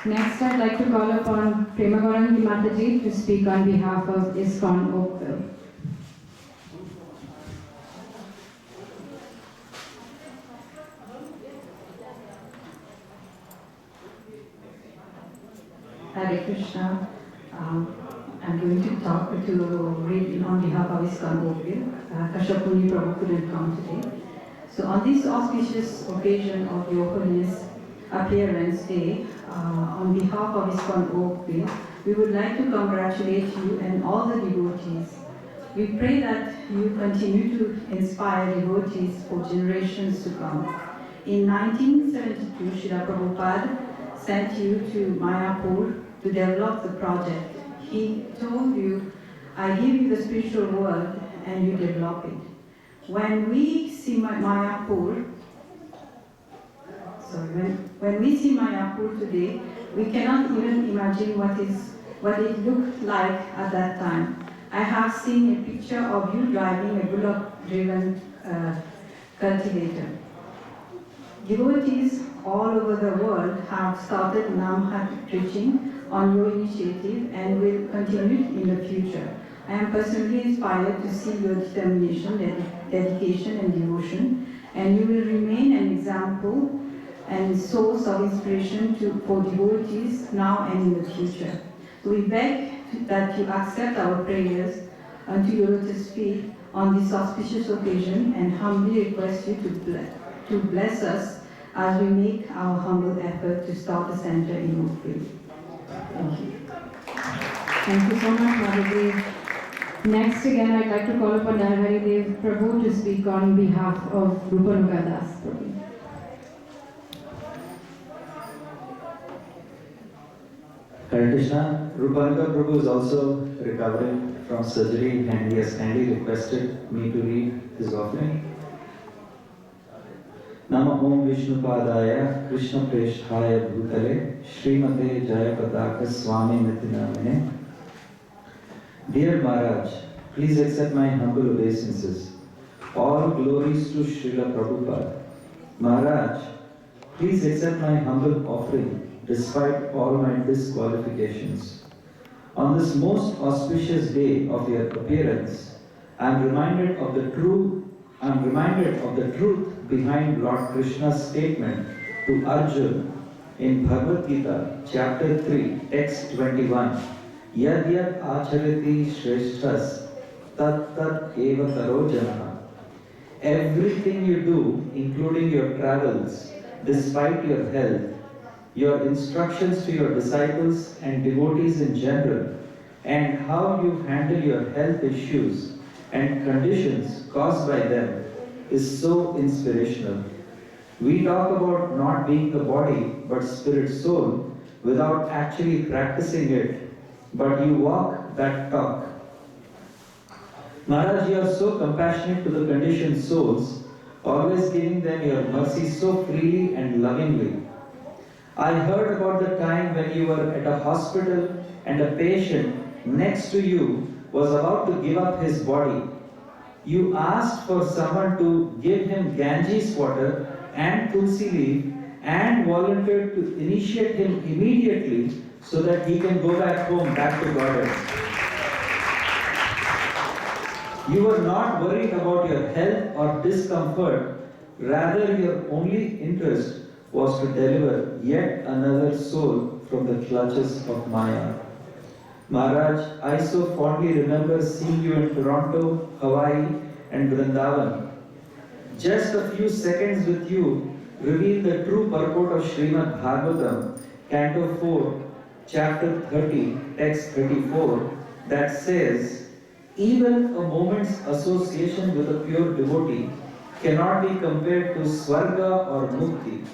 Next, I'd like to call upon Premagaurangi Mataji to speak on behalf of Iskcon Oakville. Hare Krishna. I'm going to read on behalf of Iskcon Oakville. Kashapuni Prabhu couldn't come today. So on this auspicious occasion of Your Holiness Appearance Day, on behalf of Iskcon Oakville, we would like to congratulate you and all the devotees. We pray that you continue to inspire devotees for generations to come. In 1972, Srila Prabhupada sent you to Mayapur to develop the project. He told you, I give you the spiritual world and you develop it. When we see Mayapur today, we cannot even imagine what it looked like at that time. I have seen a picture of you driving a bullock-driven cultivator. Devotees all over the world have started Namhat preaching on your initiative and will continue in the future. I am personally inspired to see your determination, dedication and devotion, and you will remain an example and source of inspiration for devotees now and in the future. So we beg that you accept our prayers unto your lotus feet on this auspicious occasion and humbly request you to bless us as we make our humble effort to start a center in Oakville. Thank you. Thank you so much, Madhavi. Next, again, I'd like to call upon Narahari Dev Prabhu to speak on behalf of Rupanuga Das Prabhu. Hare Krishna, Rupanaka Prabhu is also recovering from surgery and he has kindly requested me to read his offering. Nama Om Vishnu Padaya Krishna Presthaya Bhutale Srimate Jayapataka Swami Nitinamine. Dear Maharaj, please accept my humble obeisances. All glories to Srila Prabhupada. Maharaj, please accept my humble offering despite all my disqualifications. On this most auspicious day of your appearance, I am reminded of the truth behind Lord Krishna's statement to Arjuna in Bhagavad Gita, chapter 3, text 21. Yad yad acharati shreshthas tat tat eva taro janaha. Everything you do, including your travels, despite your health, your instructions to your disciples and devotees in general, and how you handle your health issues and conditions caused by them is so inspirational. We talk about not being the body but spirit soul without actually practicing it, but you walk that talk. Maharaj, you are so compassionate to the conditioned souls, always giving them your mercy so freely and lovingly. I heard about the time when you were at a hospital and a patient next to you was about to give up his body. You asked for someone to give him Ganges water and tulsi leaf and volunteered to initiate him immediately so that he can go back home, back to Godhead. You were not worried about your health or discomfort, rather your only interest was to deliver yet another soul from the clutches of Maya. Maharaj, I so fondly remember seeing you in Toronto, Hawaii and Vrindavan. Just a few seconds with you reveal the true purport of Srimad Bhagavatam, Canto 4, Chapter 30, Text 34, that says, even a moment's association with a pure devotee cannot be compared to Swarga or Mukti.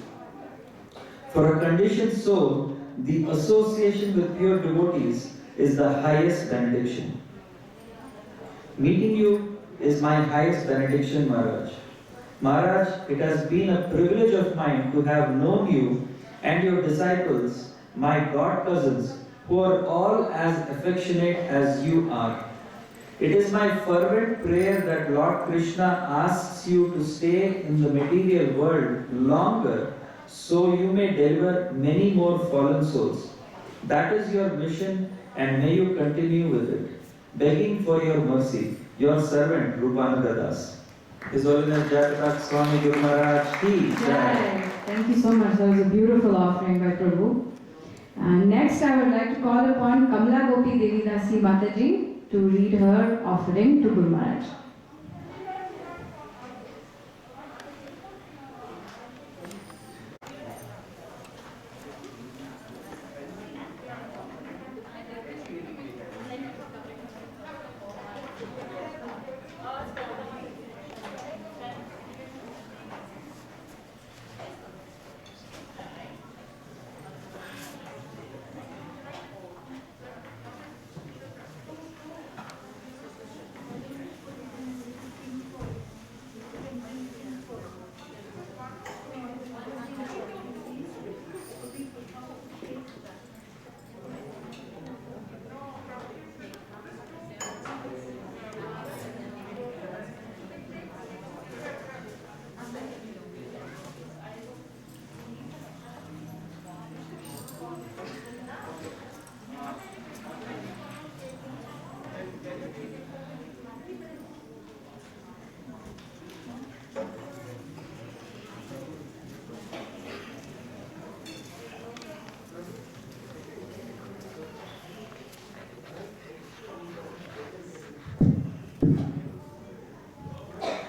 For a conditioned soul, the association with pure devotees is the highest benediction. Meeting you is my highest benediction, Maharaj. Maharaj, it has been a privilege of mine to have known you and your disciples, my god cousins, who are all as affectionate as you are. It is my fervent prayer that Lord Krishna asks you to stay in the material world longer so you may deliver many more fallen souls. That is your mission and may you continue with it. Begging for your mercy, your servant Rupanaka Das. His Holiness Jayapataka Swami Guru Maharaj Ki Jai. Thank you so much. That was a beautiful offering by Prabhu. And next I would like to call upon Kamla Gopi Devi Dasi Mataji to read her offering to Guru Maharaj.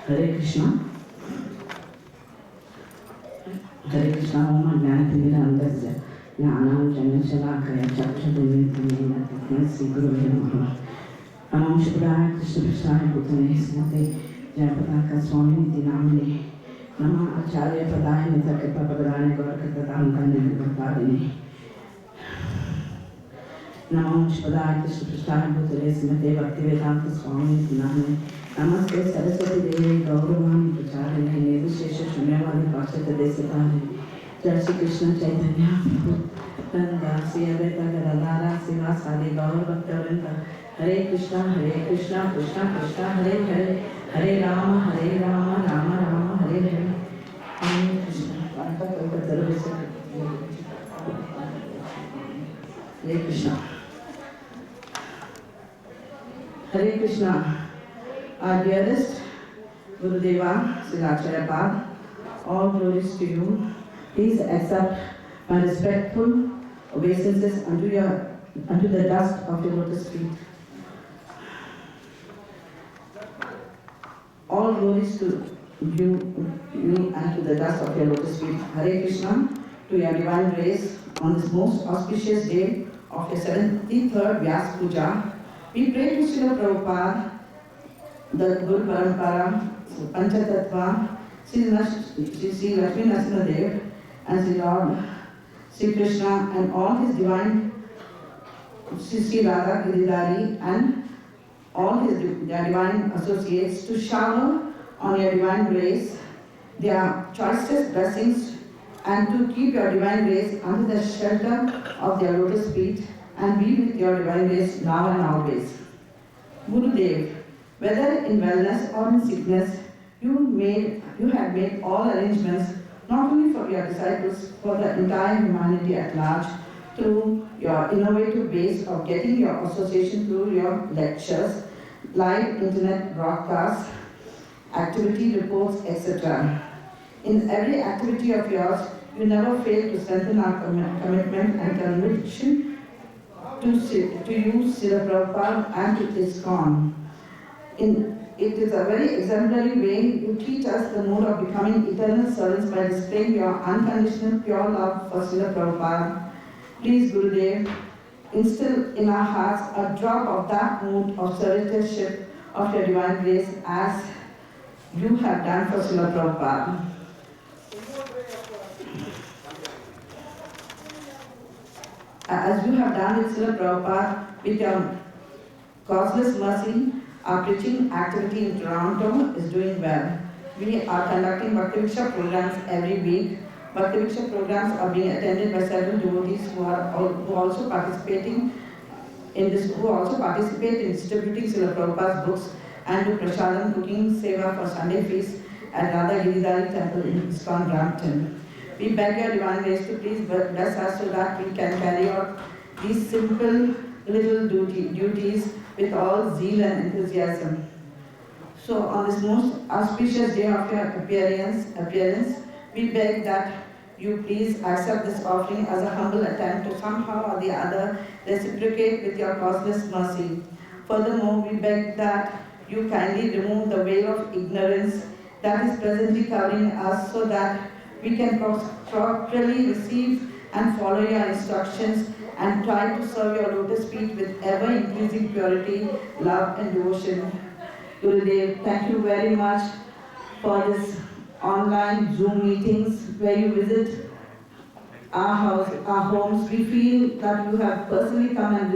Hare Krishna. Hare Krishna, Om Jnanatimira Andasya Jnanam Janachalakaya Chakshadunitane Natitya Sri Gurave Namaha. Namam Shubhaya Krishna Prasaya Bhutane Srimate Jayapataka Swami Nitinamane Nama Acharya Padaya Nitha Kripa Padane Gaurkata Dantane Nipapadine. Namo Shpadaya Krishna Prasthaya Bhutale Srimate Bhaktivedanta Swami Name Namaste Saraswati Devi Gauravani Pracharine Nirvishesha Shunyavadi Pachata Desatane Jai Shri Krishna Chaitanya Prabhu Nanda Sri Advaita Gadadara Sivasadi Gaur Bhaktavinda Hare Krishna Krishna Krishna Hare Hare Hare Rama Rama Rama Hare Hare Hare Krishna Hare Krishna Hare Krishna, our dearest Gurudeva, Sri Jayapataka, all glories to you. Please accept my respectful obeisances unto the dust of your lotus feet. All glories to you and to the dust of your lotus feet. Hare Krishna, to your divine grace on this most auspicious day of your 73rd Vyasa Puja. We pray to Srila Prabhupada, the Guru Parampara, Panchatattva, Sri Lakshmi Narasimhadev, and Sri Lord Sri Krishna, and all his divine Sri Radha Giridhari, and all his divine associates, to shower on your divine grace their choicest blessings, and to keep your divine grace under the shelter of their lotus feet, and be with your divine grace now and always. Gurudev, whether in wellness or in sickness, you have made all arrangements, not only for your disciples, for the entire humanity at large, through your innovative ways of getting your association through your lectures, live internet broadcasts, activity reports, etc. In every activity of yours, you never fail to strengthen our commitment and conviction to use Srila Prabhupada and to Iskcon. It is a very exemplary way you teach us the mode of becoming eternal servants by displaying your unconditional pure love for Srila Prabhupada. Please, Gurudev, instill in our hearts a drop of that mood of servitorship of your divine grace as you have done for Srila Prabhupada. As you have done with Srila Prabhupada, with your causeless mercy, our preaching activity in Toronto is doing well. We are conducting Bhakti Viksha programs every week. Bhakti Viksha programs are being attended by several devotees who also participate in distributing Srila Prabhupada's books and do prasadam cooking seva for Sunday feasts at Radha Giridhari Temple in Iskcon, Brampton. We beg your divine grace to please bless us so that we can carry out these simple little duties with all zeal and enthusiasm. So on this most auspicious day of your appearance, we beg that you please accept this offering as a humble attempt to somehow or the other reciprocate with your causeless mercy. Furthermore, we beg that you kindly remove the veil of ignorance that is presently covering us so that we can properly receive and follow your instructions and try to serve your lotus feet with ever-increasing purity, love and devotion. Gurudev, thank you very much for this online Zoom meetings where you visit our homes. We feel that you are personally coming and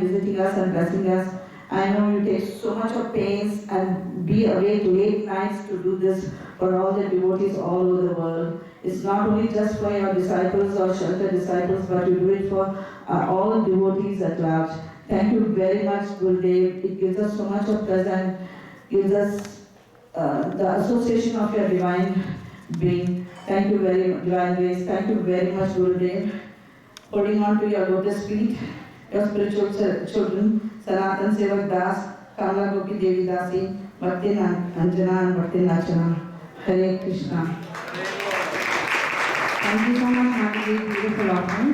visiting us and blessing us. I know you take so much of pains and be awake late nights to do this for all the devotees all over the world. It's not only just for your disciples or shelter disciples, but you do it for all devotees at large. Thank you very much, Gurudev. It gives us so much of pleasure and gives us the association of your divine being. Thank you very much, divine grace. Thank you very much, Gurudev. Holding on to your lotus feet, your spiritual children, Sanatan Sevak Das, Kamla Gopi Devi Dasi, Bhakti Anjana and Bhakti Nachana. Hare Krishna. Thank you so much, Mataji, beautiful offering.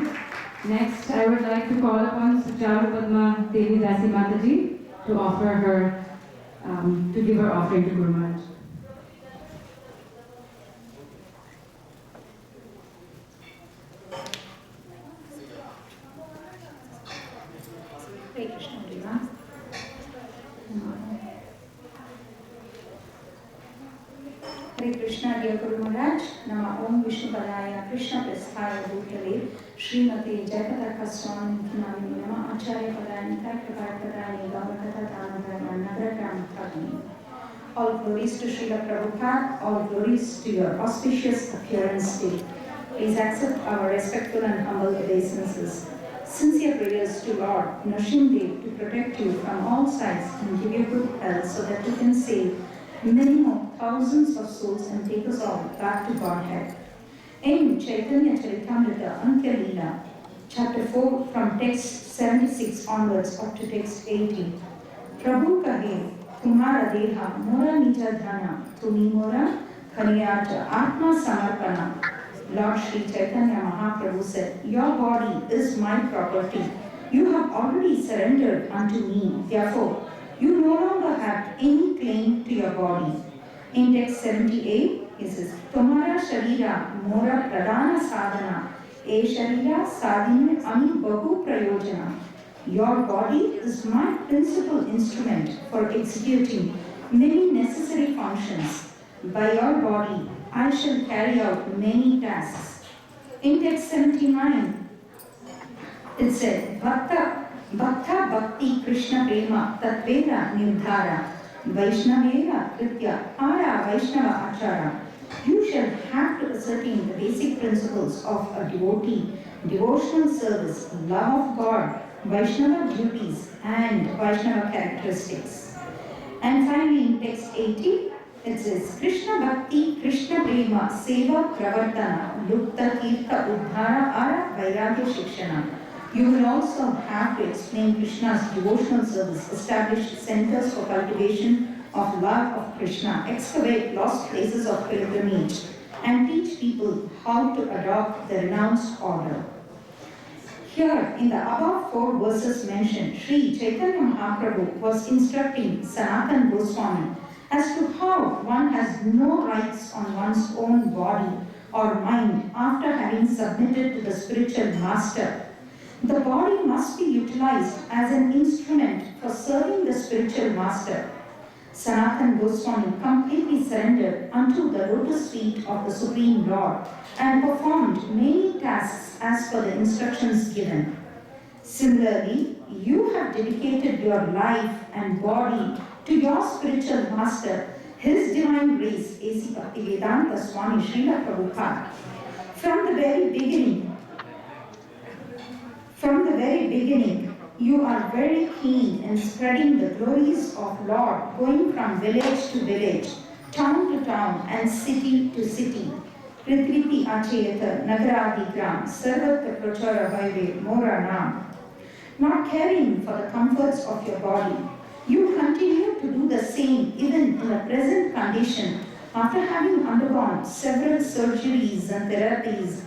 Next, I would like to call upon Sucharu Padma Devi Dasi Mataji to offer her, to give her offering to Guru Maharaj. Hare Krishna, everyone. Hare Krishna, dear Guru Maharaj. Nama Om Vishnu Padaya Krishna Prasthaya Bhutale, Srimate Jayapataka Swami Kinami Nama Acharya Padani Karkavai Padani Gavakata Dhanadharma Nagaram Padani. All glories to Srila Prabhupada, all glories to your auspicious appearance day. Please accept our respectful and humble obeisances. Sincere prayers to Lord Nrsimhadev to protect you from all sides and give you good health so that you can save many more thousands of souls and take us all back to Godhead. In Chaitanya Charitamrita Ankya Leela, chapter 4 from text 76 onwards up to text 80. Prabhu kahe, tumhara deha, mora nija dhana, tumi mora khaniyaja, atma samarpana. Lord Sri Chaitanya Mahaprabhu said, your body is my property. You have already surrendered unto me. Therefore, you no longer have any claim to your body. In text 78, it says, Tomara Sharira Mora Pradana Sadhana, E Sharira Sadhine Ami Bahu Prayojana. Your body is my principal instrument for executing many necessary functions. By your body, I shall carry out many tasks. In text 79, it said, Bhakta Bhakti Krishna Prema Tatveda Nirdhara Vaishnavera Kritya Ara Vaishnava Achara. You shall have to ascertain the basic principles of a devotee, devotional service, love of God, Vaishnava duties and Vaishnava characteristics. And finally in text 80, it says, Krishna Bhakti, Krishna Prema, Seva Pravartana, Lupta Kirta Uddhara Ara Vairagya Shikshana. You will also have to explain Krishna's devotional service, establish centers for cultivation of love of Krishna, excavate lost places of pilgrimage, and teach people how to adopt the renounced order. Here, in the above 4 verses mentioned, Sri Chaitanya Mahaprabhu was instructing Sanatana Goswami as to how one has no rights on one's own body or mind after having submitted to the spiritual master. The body must be utilized as an instrument for serving the spiritual master. Sanatana Goswami completely surrendered unto the lotus feet of the Supreme Lord and performed many tasks as per the instructions given. Similarly, you have dedicated your life and body to your spiritual master, His Divine Grace, A.C. Bhaktivedanta Swami Srila Prabhupada. From the very beginning, you are very keen in spreading the glories of Lord, going from village to village, town to town, and city to city. Pritriti Achayata Nagaradi Gram, Sarvatra Prachara Highway, Mora Nam. Not caring for the comforts of your body, you continue to do the same even in the present condition after having undergone several surgeries and therapies.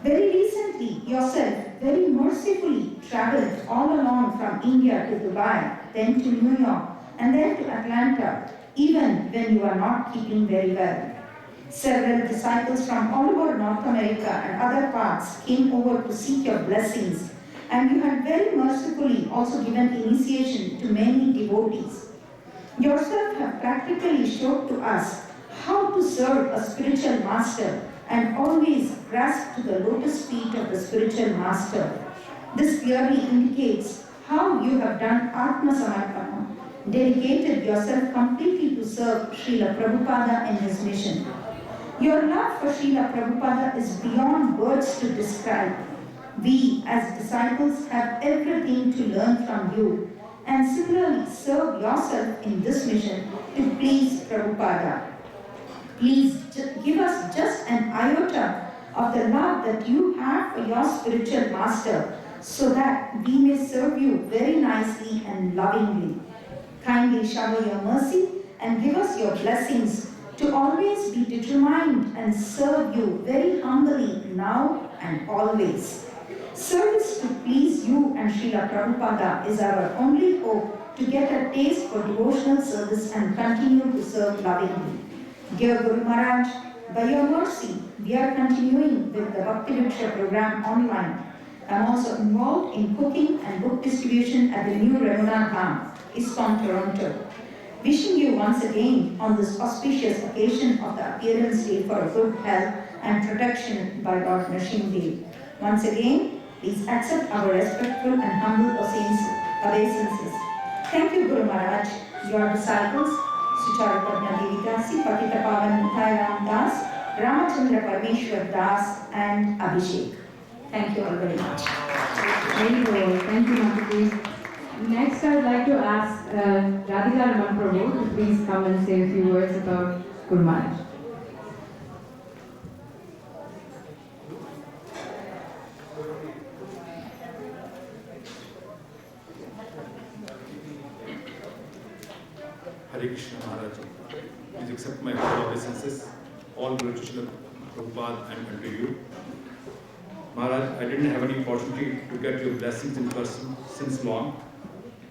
Very recently, yourself very mercifully traveled all along from India to Dubai, then to New York, and then to Atlanta, even when you are not keeping very well. Several disciples from all over North America and other parts came over to seek your blessings, and you had very mercifully also given initiation to many devotees. Yourself have practically showed to us how to serve a spiritual master and always grasp to the lotus feet of the spiritual master. This clearly indicates how you have done Atma Samarpana, dedicated yourself completely to serve Srila Prabhupada in his mission. Your love for Srila Prabhupada is beyond words to describe. We as disciples have everything to learn from you and similarly serve yourself in this mission to please Prabhupada. Please give us just an iota of the love that you have for your spiritual master so that we may serve you very nicely and lovingly. Kindly shower your mercy and give us your blessings to always be determined and serve you very humbly now and always. Service to please you and Srila Prabhupada is our only hope to get a taste for devotional service and continue to serve lovingly. Dear Guru Maharaj, by your mercy, we are continuing with the Bhakti Vriksha program online. I am also involved in cooking and book distribution at the new Ramana Dham, Iskcon, Toronto. Wishing you once again on this auspicious occasion of the appearance day for good health and protection by Lord Nrsimhadev. Once again, please accept our respectful and humble obeisances. Thank you, Guru Maharaj, your disciples, Sucharapadma Devi Dasi, Patita Pavan Thairam Das, Ramachandra Parmeshwar Das, and Abhishek. Thank you all very much. Very well. Thank you, Mataji. Next, I would like to ask Radhika Raman Prabhu to please come and say a few words about Guru Maharaj. Hare Krishna Maharaj. Please accept my humble obeisances, all glory to Srila Prabhupada and unto you. Maharaj, I didn't have any opportunity to get your blessings in person since long,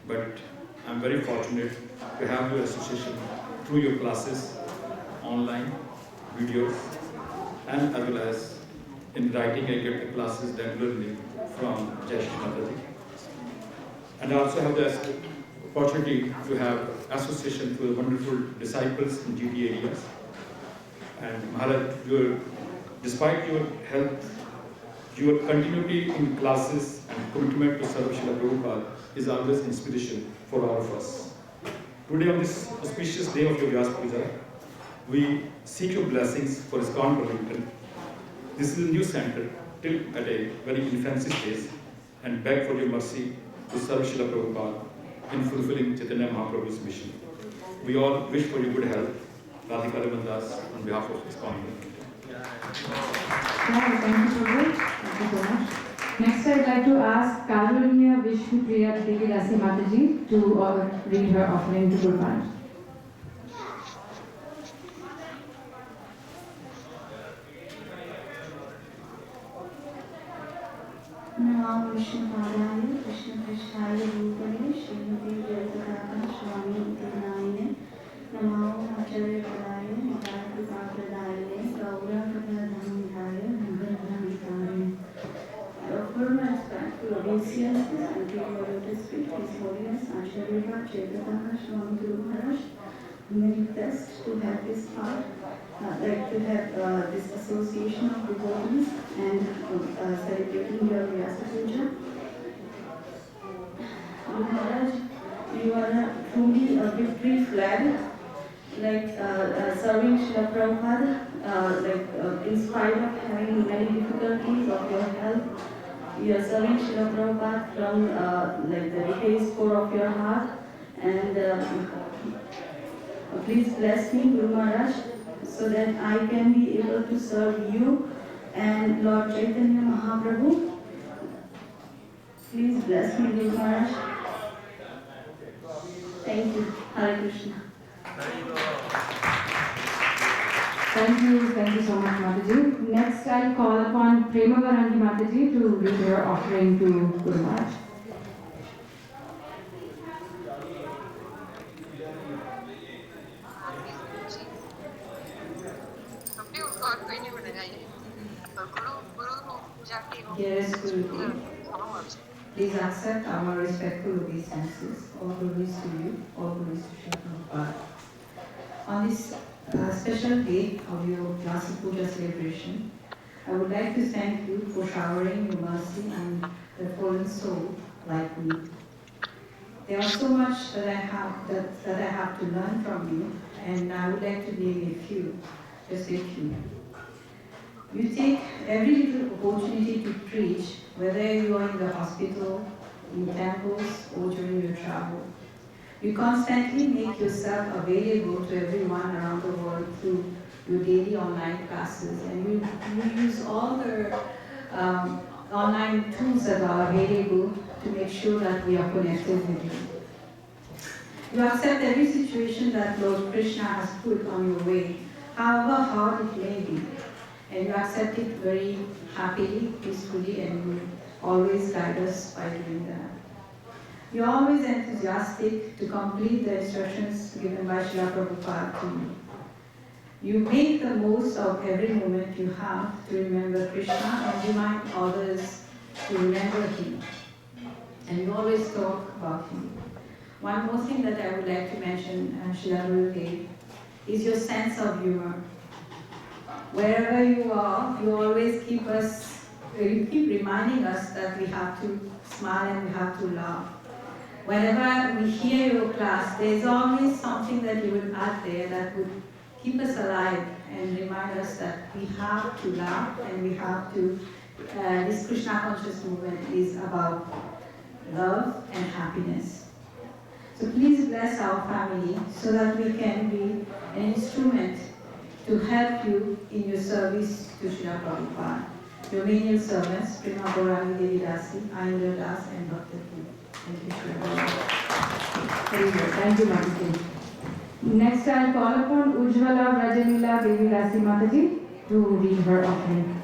but I'm very fortunate to have your association through your classes, online, videos, and as well as in writing. I get the classes regularly from Jai Shri Mataji. And I also have the opportunity to have association with wonderful disciples in GT areas. And Maharaj, despite your health, your continuity in classes and commitment to serve Srila Prabhupada is always inspiration for all of us. Today, on this auspicious day of your Vyasa Puja, we seek your blessings for Iskcon Brampton. This is a new center, till at a very infancy stage, and beg for your mercy to serve Srila Prabhupada in fulfilling Chaitanya Mahaprabhu's mission. We all wish for your good health. Radhika Raman Das on behalf of Iskcon. Thank you, Prabhu. Thank you so much. Next, I'd like to ask Karunya Vishnupriya Devi Dasi Mataji to read her offering to Guru Maharaj. Namo Vishnu Padaya, Krishna Krishnaya Rupane, Srimati Jayapataka, Swami Nayane, Namo Acharya Padaya, Nitaya Prabhadayane, Gaura Prabhadhamidaya, Nagardhamidaya. I offer my respectful obeisances and take your lotus feet, His Holiness Acharya Jayapataka, Swami Guru Maharaj, whom I request to have this part. Like to have this association of devotees and celebrating your Vyasa Puja. Guru Maharaj, you are truly a victory flag, like serving Srila Prabhupada, in spite of having many difficulties of your health. You are serving Srila Prabhupada from like the deepest core of your heart, and please bless me, Guru Maharaj, so that I can be able to serve you and Lord Chaitanya Mahaprabhu. Please bless me, Guru Maharaj. Thank you. Hare Krishna. Thank you so much, Mataji. Next, I'll call upon Premavarangi Mataji to read her offering to Guru Maharaj. Dearest Guruji, please accept our respectful obeisances. All glories to you, all glories to Srila Prabhupada. On this special day of your Vyasa Puja celebration, I would like to thank you for showering your mercy on the fallen soul like me. There is so much that I have to learn from you, and I would like to name a few, just a few. You take every little opportunity to preach, whether you are in the hospital, in temples, or during your travel. You constantly make yourself available to everyone around the world through your daily online classes, and you use all the online tools that are available to make sure that we are connected with you. You accept every situation that Lord Krishna has put on your way, however hard it may be. And you accept it very happily, peacefully, and you always guide us by doing that. You're always enthusiastic to complete the instructions given by Srila Prabhupada to you. You make the most of every moment you have to remember Krishna and remind others to remember Him. And you always talk about Him. One more thing that I would like to mention, Srila Gurudev, is your sense of humor. wherever you are, you always keep reminding us that we have to smile and we have to laugh. Whenever we hear your class, there's always something that you would add there that would keep us alive and remind us that we have to laugh and we have to, this Krishna conscious movement is about love and happiness. So please bless our family so that we can be an instrument to help you in your service to Srila Prabhupada. Your menial servants, Prima Gaurani Devi Dasi, Ayura Das and Bhakti. Thank you, Srila. Very good. Thank you, Mataji. Next, I'll call upon Ujjwala Rajanila Devi Dasi Mataji to read her offering.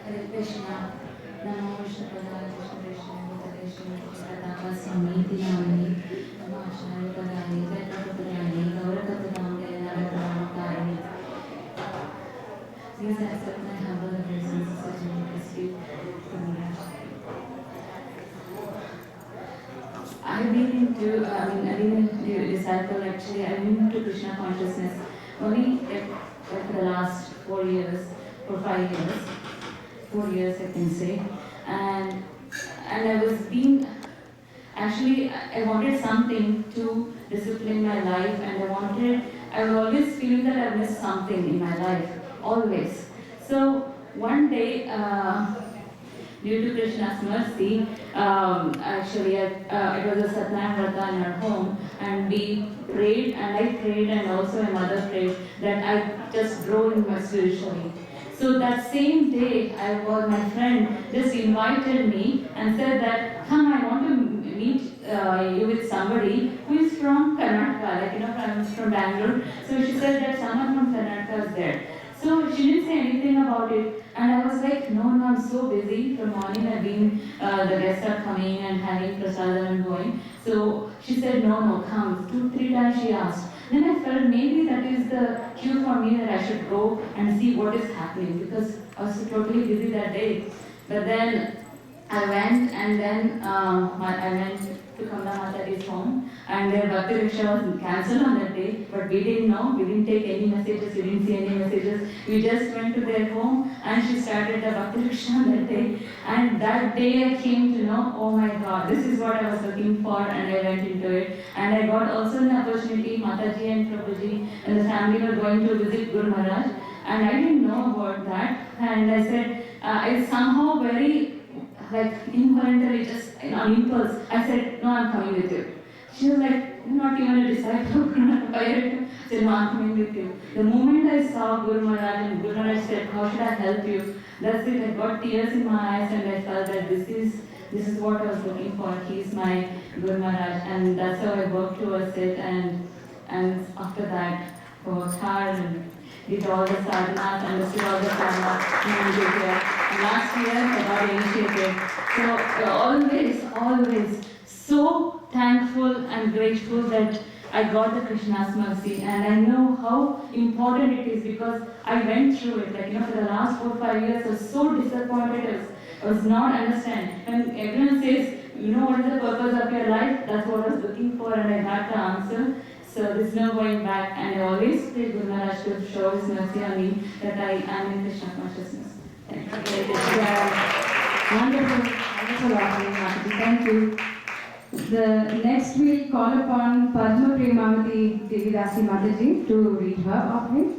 Hare Krishna, Namo Shakadaya Krishna Krishna Krishna Iskcon Swami Dinamani, Namo Acharya Padani, Jayapataka, Gaurakatadamya, Narakramakari. Please accept my humble obeisance as I request you from me. I've been into disciple actually. I've been into Krishna consciousness only for the last 4 years, for 5 years. 4 years I can say, and I was being, actually I wanted something to discipline my life, and I was always feeling that I missed something in my life, always. So one day, due to Krishna's mercy, actually it was a Satnam Vrata in our home, and we prayed, and I prayed, and also my mother prayed, that I just grow in my spiritually. So that same day, my friend just invited me and said that, come, I want to meet you with somebody who is from Karnataka, from Bangalore. So she said that someone from Karnataka is there. So she didn't say anything about it. And I was like, no, I'm so busy. From morning I've been, the guests are coming and having prasadam and going. So she said, no, come. 2-3 times she asked. Then I felt maybe that is the cue for me that I should go and see what is happening, because I was totally busy that day. But then I went, and then I went to Kamla Mataji's home, and their Bhakti Riksha was cancelled on that day, but we didn't know, we didn't take any messages, we didn't see any messages. We just went to their home, and she started the Bhakti Riksha on that day. And that day I came to know, oh my God, this is what I was looking for, and I went into it. And I got also an opportunity, Mataji and Prabhuji and the family were going to visit Guru Maharaj, and I didn't know about that. And I said, I somehow very involuntarily, just on impulse, I said, no, I'm coming with you. She was like, not even a disciple, I said, no, I'm coming with you. The moment I saw Guru Maharaj, and Guru Maharaj said, how should I help you? That's it, I got tears in my eyes, and I felt that this is what I was looking for. He's my Guru Maharaj, and that's how I worked towards it. And after that, worked hard and did all the sadhanas, understood all the sadhanas, and last year I got initiated. So always so thankful and grateful that I got the Krishna's mercy, and I know how important it is, because I went through it. For the last 4-5 years I was so disappointed. I was not understanding. When everyone says, what is the purpose of your life? That's what I was looking for, and I got the answer. So there's no going back, and I always pray Guru Maharaj to show his mercy on me, that I am in Krishna consciousness. Thank you. Wonderful offering, Mataji. Thank you. The next we'll call upon Padma Premamati Devi Dasi Mataji to read her offering.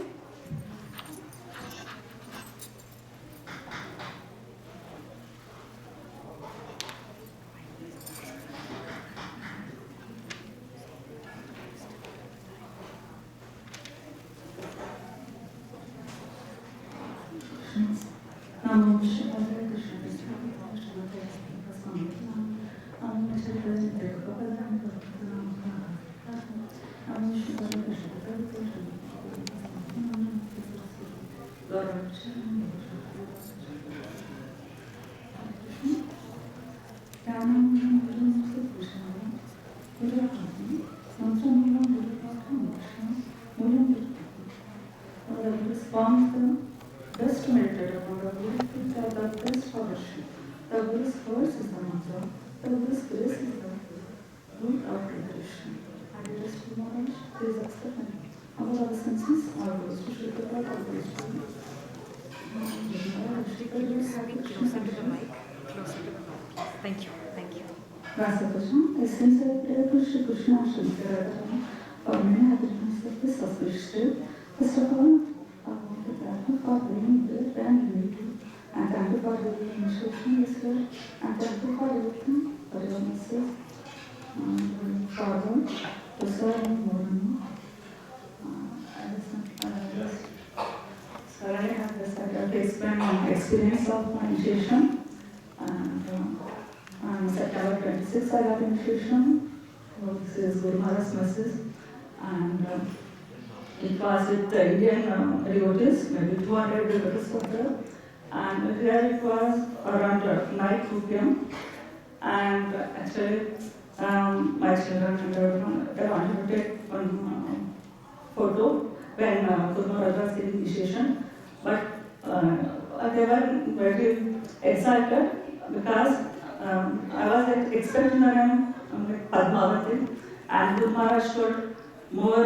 Namo Shivaya Krishna Krishna Krishna Krishna Swami Namo Shivaya Krishna Krishna Namo Shivaya Krishna the best meditator, the best scholarship. The Guru's words is the mantra. The Guru's grace is the root of liberation. And it is tomorrow, please accept and our senses are those who should be taught of those who Closer to the mic. Closer to the mic. Thank you. Thank you. Vyasa Krishna, essence of prayer to Shri Krishna Shankaradharana. For many happiness of this auspicious. First of all, I want to thank you for bringing this and unity. And thank you for the initiation this year. And thank you for everything, for your message. And forward to serve more and more. So I have decided to explain my experience of my initiation. And on September 26th, I got initiation. This is Guru Maharaj's message. And it was with the Indian devotees, maybe 200 devotees were there. And here it was around night 2 p.m. And actually, my children and everyone, they wanted to take one photo when Guru Maharaj was in initiation. But they were very excited because I was expecting the name Padmavati, and Guru Maharaj told more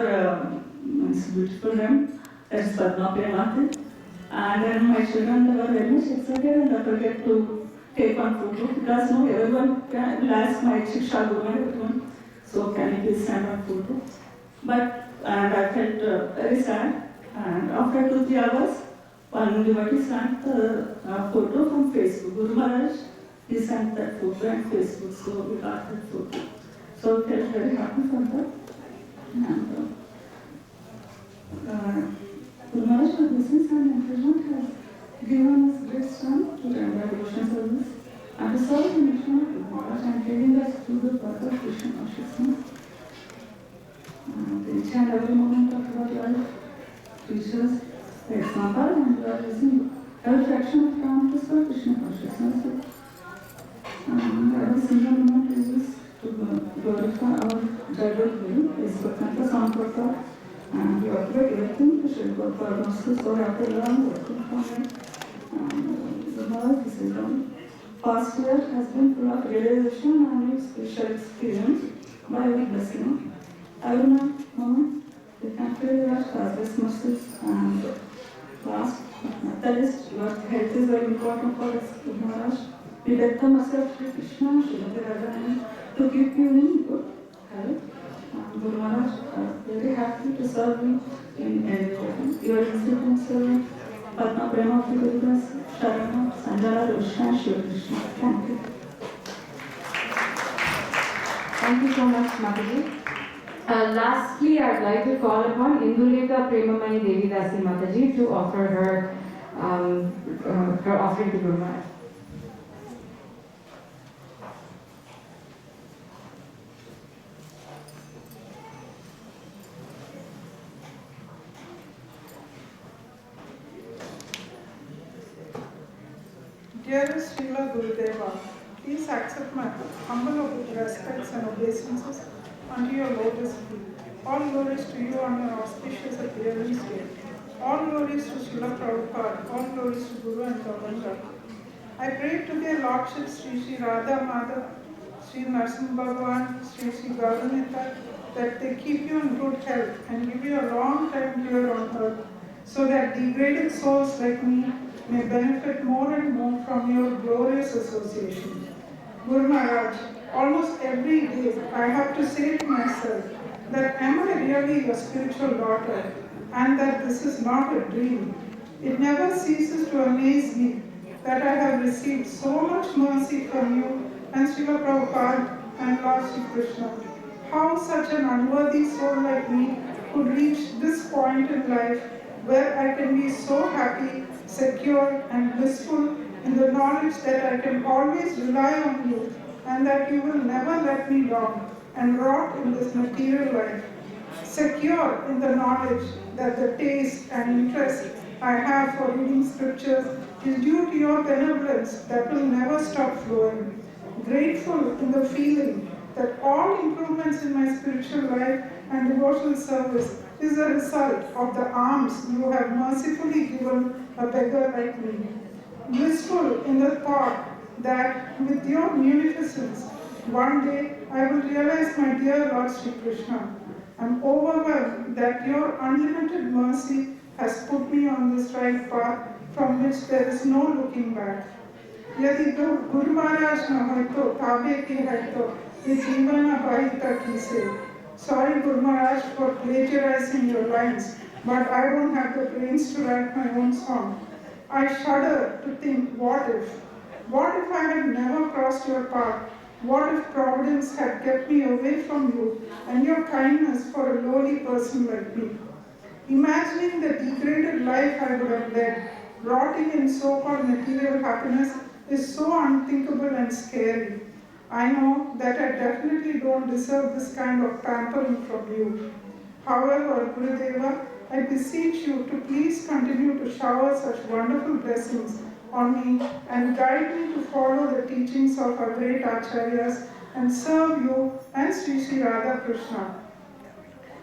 beautiful name, that's Padma Premati. And then my children, they were very much excited and they forget to take one photo because no, everyone will ask my Shiksha Guru and everyone, so can you please send one photo? But, and I felt very sad. And after 2-3 hours, one devotee sent the photo from Facebook. Guru Maharaj, he sent that photo on Facebook, so we got that photo. So we felt very happy for that. And Guru Maharaj, for business and encouragement, has given us great strength to render devotion service and to serve the mission of Guru Maharaj and guiding us through the path of Krishna consciousness. Each and every moment of our life teaches the example, and we are using every fraction of time to serve Krishna consciousness. And every single moment is used to glorify our Jayapataka Guru, Iskcon Samprata, and we operate everything to Shri Prabhupada Masters or after long working from it. And the Maharaj, this is done. Past year has been full of realization and spiritual experience by witnessing. Every moment, we can feel your causeless mercies and last, that is, your health is very important for us, Guru Maharaj. We beg the mercy of Shri Krishna, Srimati Radharani, to keep you in good health. Guru Maharaj, very happy to serve you in everything. Your instrument servant, Padma Premati Gurudas, Sharana, Sanjana, Rushna, Shiva Krishna. Thank you. Thank you so much, Mataji. Lastly, I'd like to call upon Induleka Premamani Devi Dasi Mataji to offer her offering to Guru Maharaj. Dearest Srila Gurudeva, please accept my humble respects and obeisances unto your lotus feet. All glories to you on your auspicious appearance day. All glories to Srila Prabhupada, all glories to Guru and Govinda. I pray to their Lordship Sri Radha Madhav, Sri Narsimha Bhagavan, Sri Gauranita, that they keep you in good health and give you a long time here on earth, so that degraded souls like me may benefit more and more from your glorious association. Guru Maharaj, almost every day I have to say to myself that am I really your spiritual daughter, and that this is not a dream. It never ceases to amaze me that I have received so much mercy from you and Srila Prabhupada and Lord Sri Krishna. How such an unworthy soul like me could reach this point in life where I can be so happy, secure and blissful in the knowledge that I can always rely on you and that you will never let me down and rot in this material life. Secure in the knowledge that the taste and interest I have for reading scriptures is due to your benevolence that will never stop flowing. Grateful in the feeling that all improvements in my spiritual life and devotional service is a result of the alms you have mercifully given a beggar like me. Blissful in the thought that with your munificence, one day I will realize my dear Lord Sri Krishna. I am overwhelmed that your unlimited mercy has put me on this right path from which there is no looking back. यदि तो गुरु महाराज न हो तो काबे के है तो ये जीवन भाई तक ही से. Sorry Guru Maharaj for plagiarizing your lines, but I don't have the brains to write my own song. I shudder to think, what if? What if I had never crossed your path? What if Providence had kept me away from you and your kindness for a lowly person like me? Imagining the degraded life I would have led, rotting in so-called material happiness, is so unthinkable and scary. I know that I definitely don't deserve this kind of pampering from you. However, Gurudeva, I beseech you to please continue to shower such wonderful blessings on me and guide me to follow the teachings of our great Acharyas and serve you and Sri Sri Radha Krishna.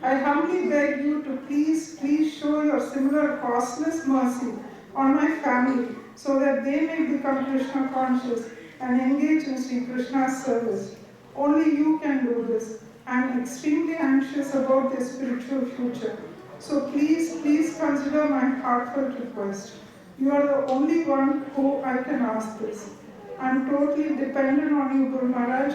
I humbly beg you to please show your similar costless mercy on my family so that they may become Krishna conscious and engage in Sri Krishna's service. Only you can do this. I am extremely anxious about their spiritual future. So please consider my heartfelt request. You are the only one who I can ask this. I am totally dependent on you, Guru Maharaj.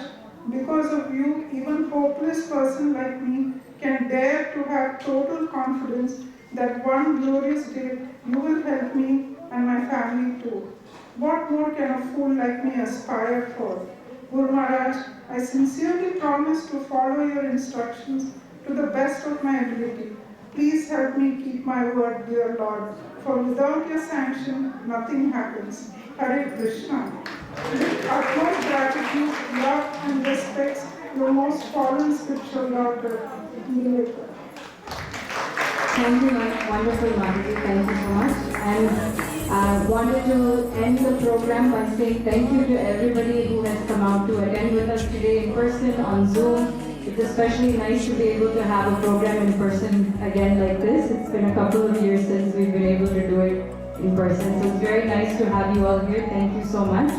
Because of you, even hopeless person like me can dare to have total confidence that one glorious day you will help me and my family too. What more can a fool like me aspire for? Guru Maharaj, I sincerely promise to follow your instructions to the best of my ability. Please help me keep my word, dear Lord, for without your sanction, nothing happens. Hare Krishna. With utmost gratitude, love and respects, your most fallen spiritual daughter, Jayapataka. Thank you, wonderful Madhuri. Thank you so much. And I wanted to end the program by saying thank you to everybody who has come out to attend with us today in person, on Zoom. It's especially nice to be able to have a program in person again like this. It's been a couple of years since we've been able to do it in person. So it's very nice to have you all here. Thank you so much.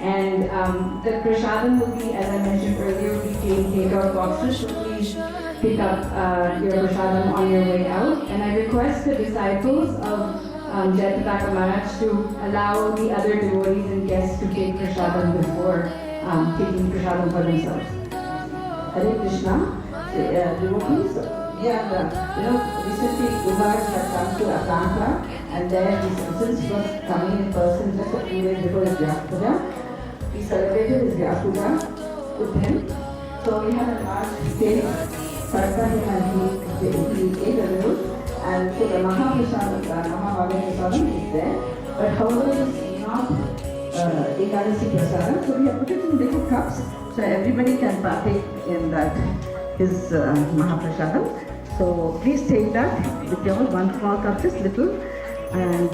And the prasadam will be, as I mentioned earlier, will be takeout boxes. So please pick up your prasadam on your way out. And I request the disciples of Jayapataka Maharaj to allow the other devotees and guests to take prasadam before taking prasadam for themselves. Hare Krishna, devotees, we are, recently Maharaj had come to Atlanta, and there, since he was coming in person just a few days before his Vyasa Puja, we celebrated his Vyasa Puja with him. So we had a large cake, served him, and he ate a little. And so the Mahaprasadam is there, but however it's not Ekadasi Prasadam, so we have put it in little cups, so everybody can partake in that, his Mahaprasadam. So please take that with your one small cup, just little,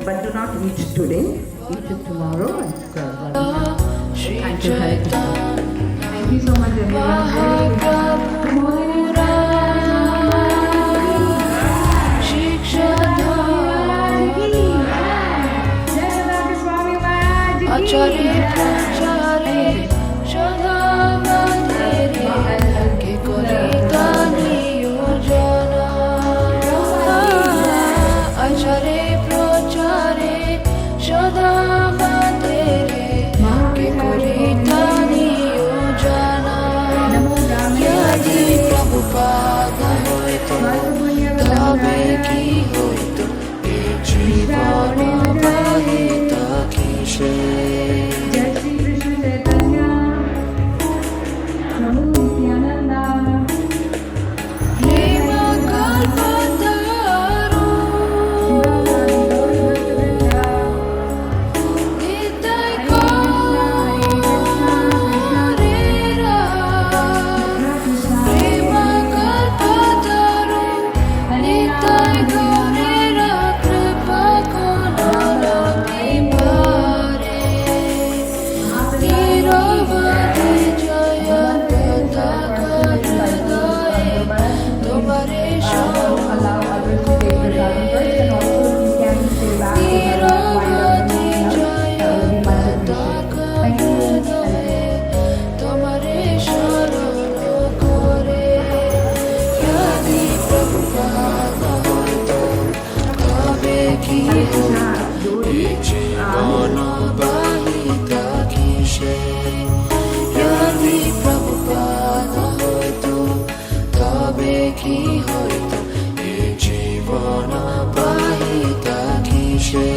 but do not eat today, eat it tomorrow and serve. Thank you, Hare Krishna. Thank you so much, everyone. Good morning. Acharya Acharya Shadha Madhiri Ke Korita Niyojana Acharya Prachare Shadha Madhiri Ke Korita Niyojana Yadi Prabhupada Hoito Tabe Ki Hoito Jivana Bhagita Kishe Nita কি হইতো এই জীবন বাহিতা কিসে যদি প্রভুপাদ হইতো তবে কি হইতো এই জীবন বাহিতা কিসে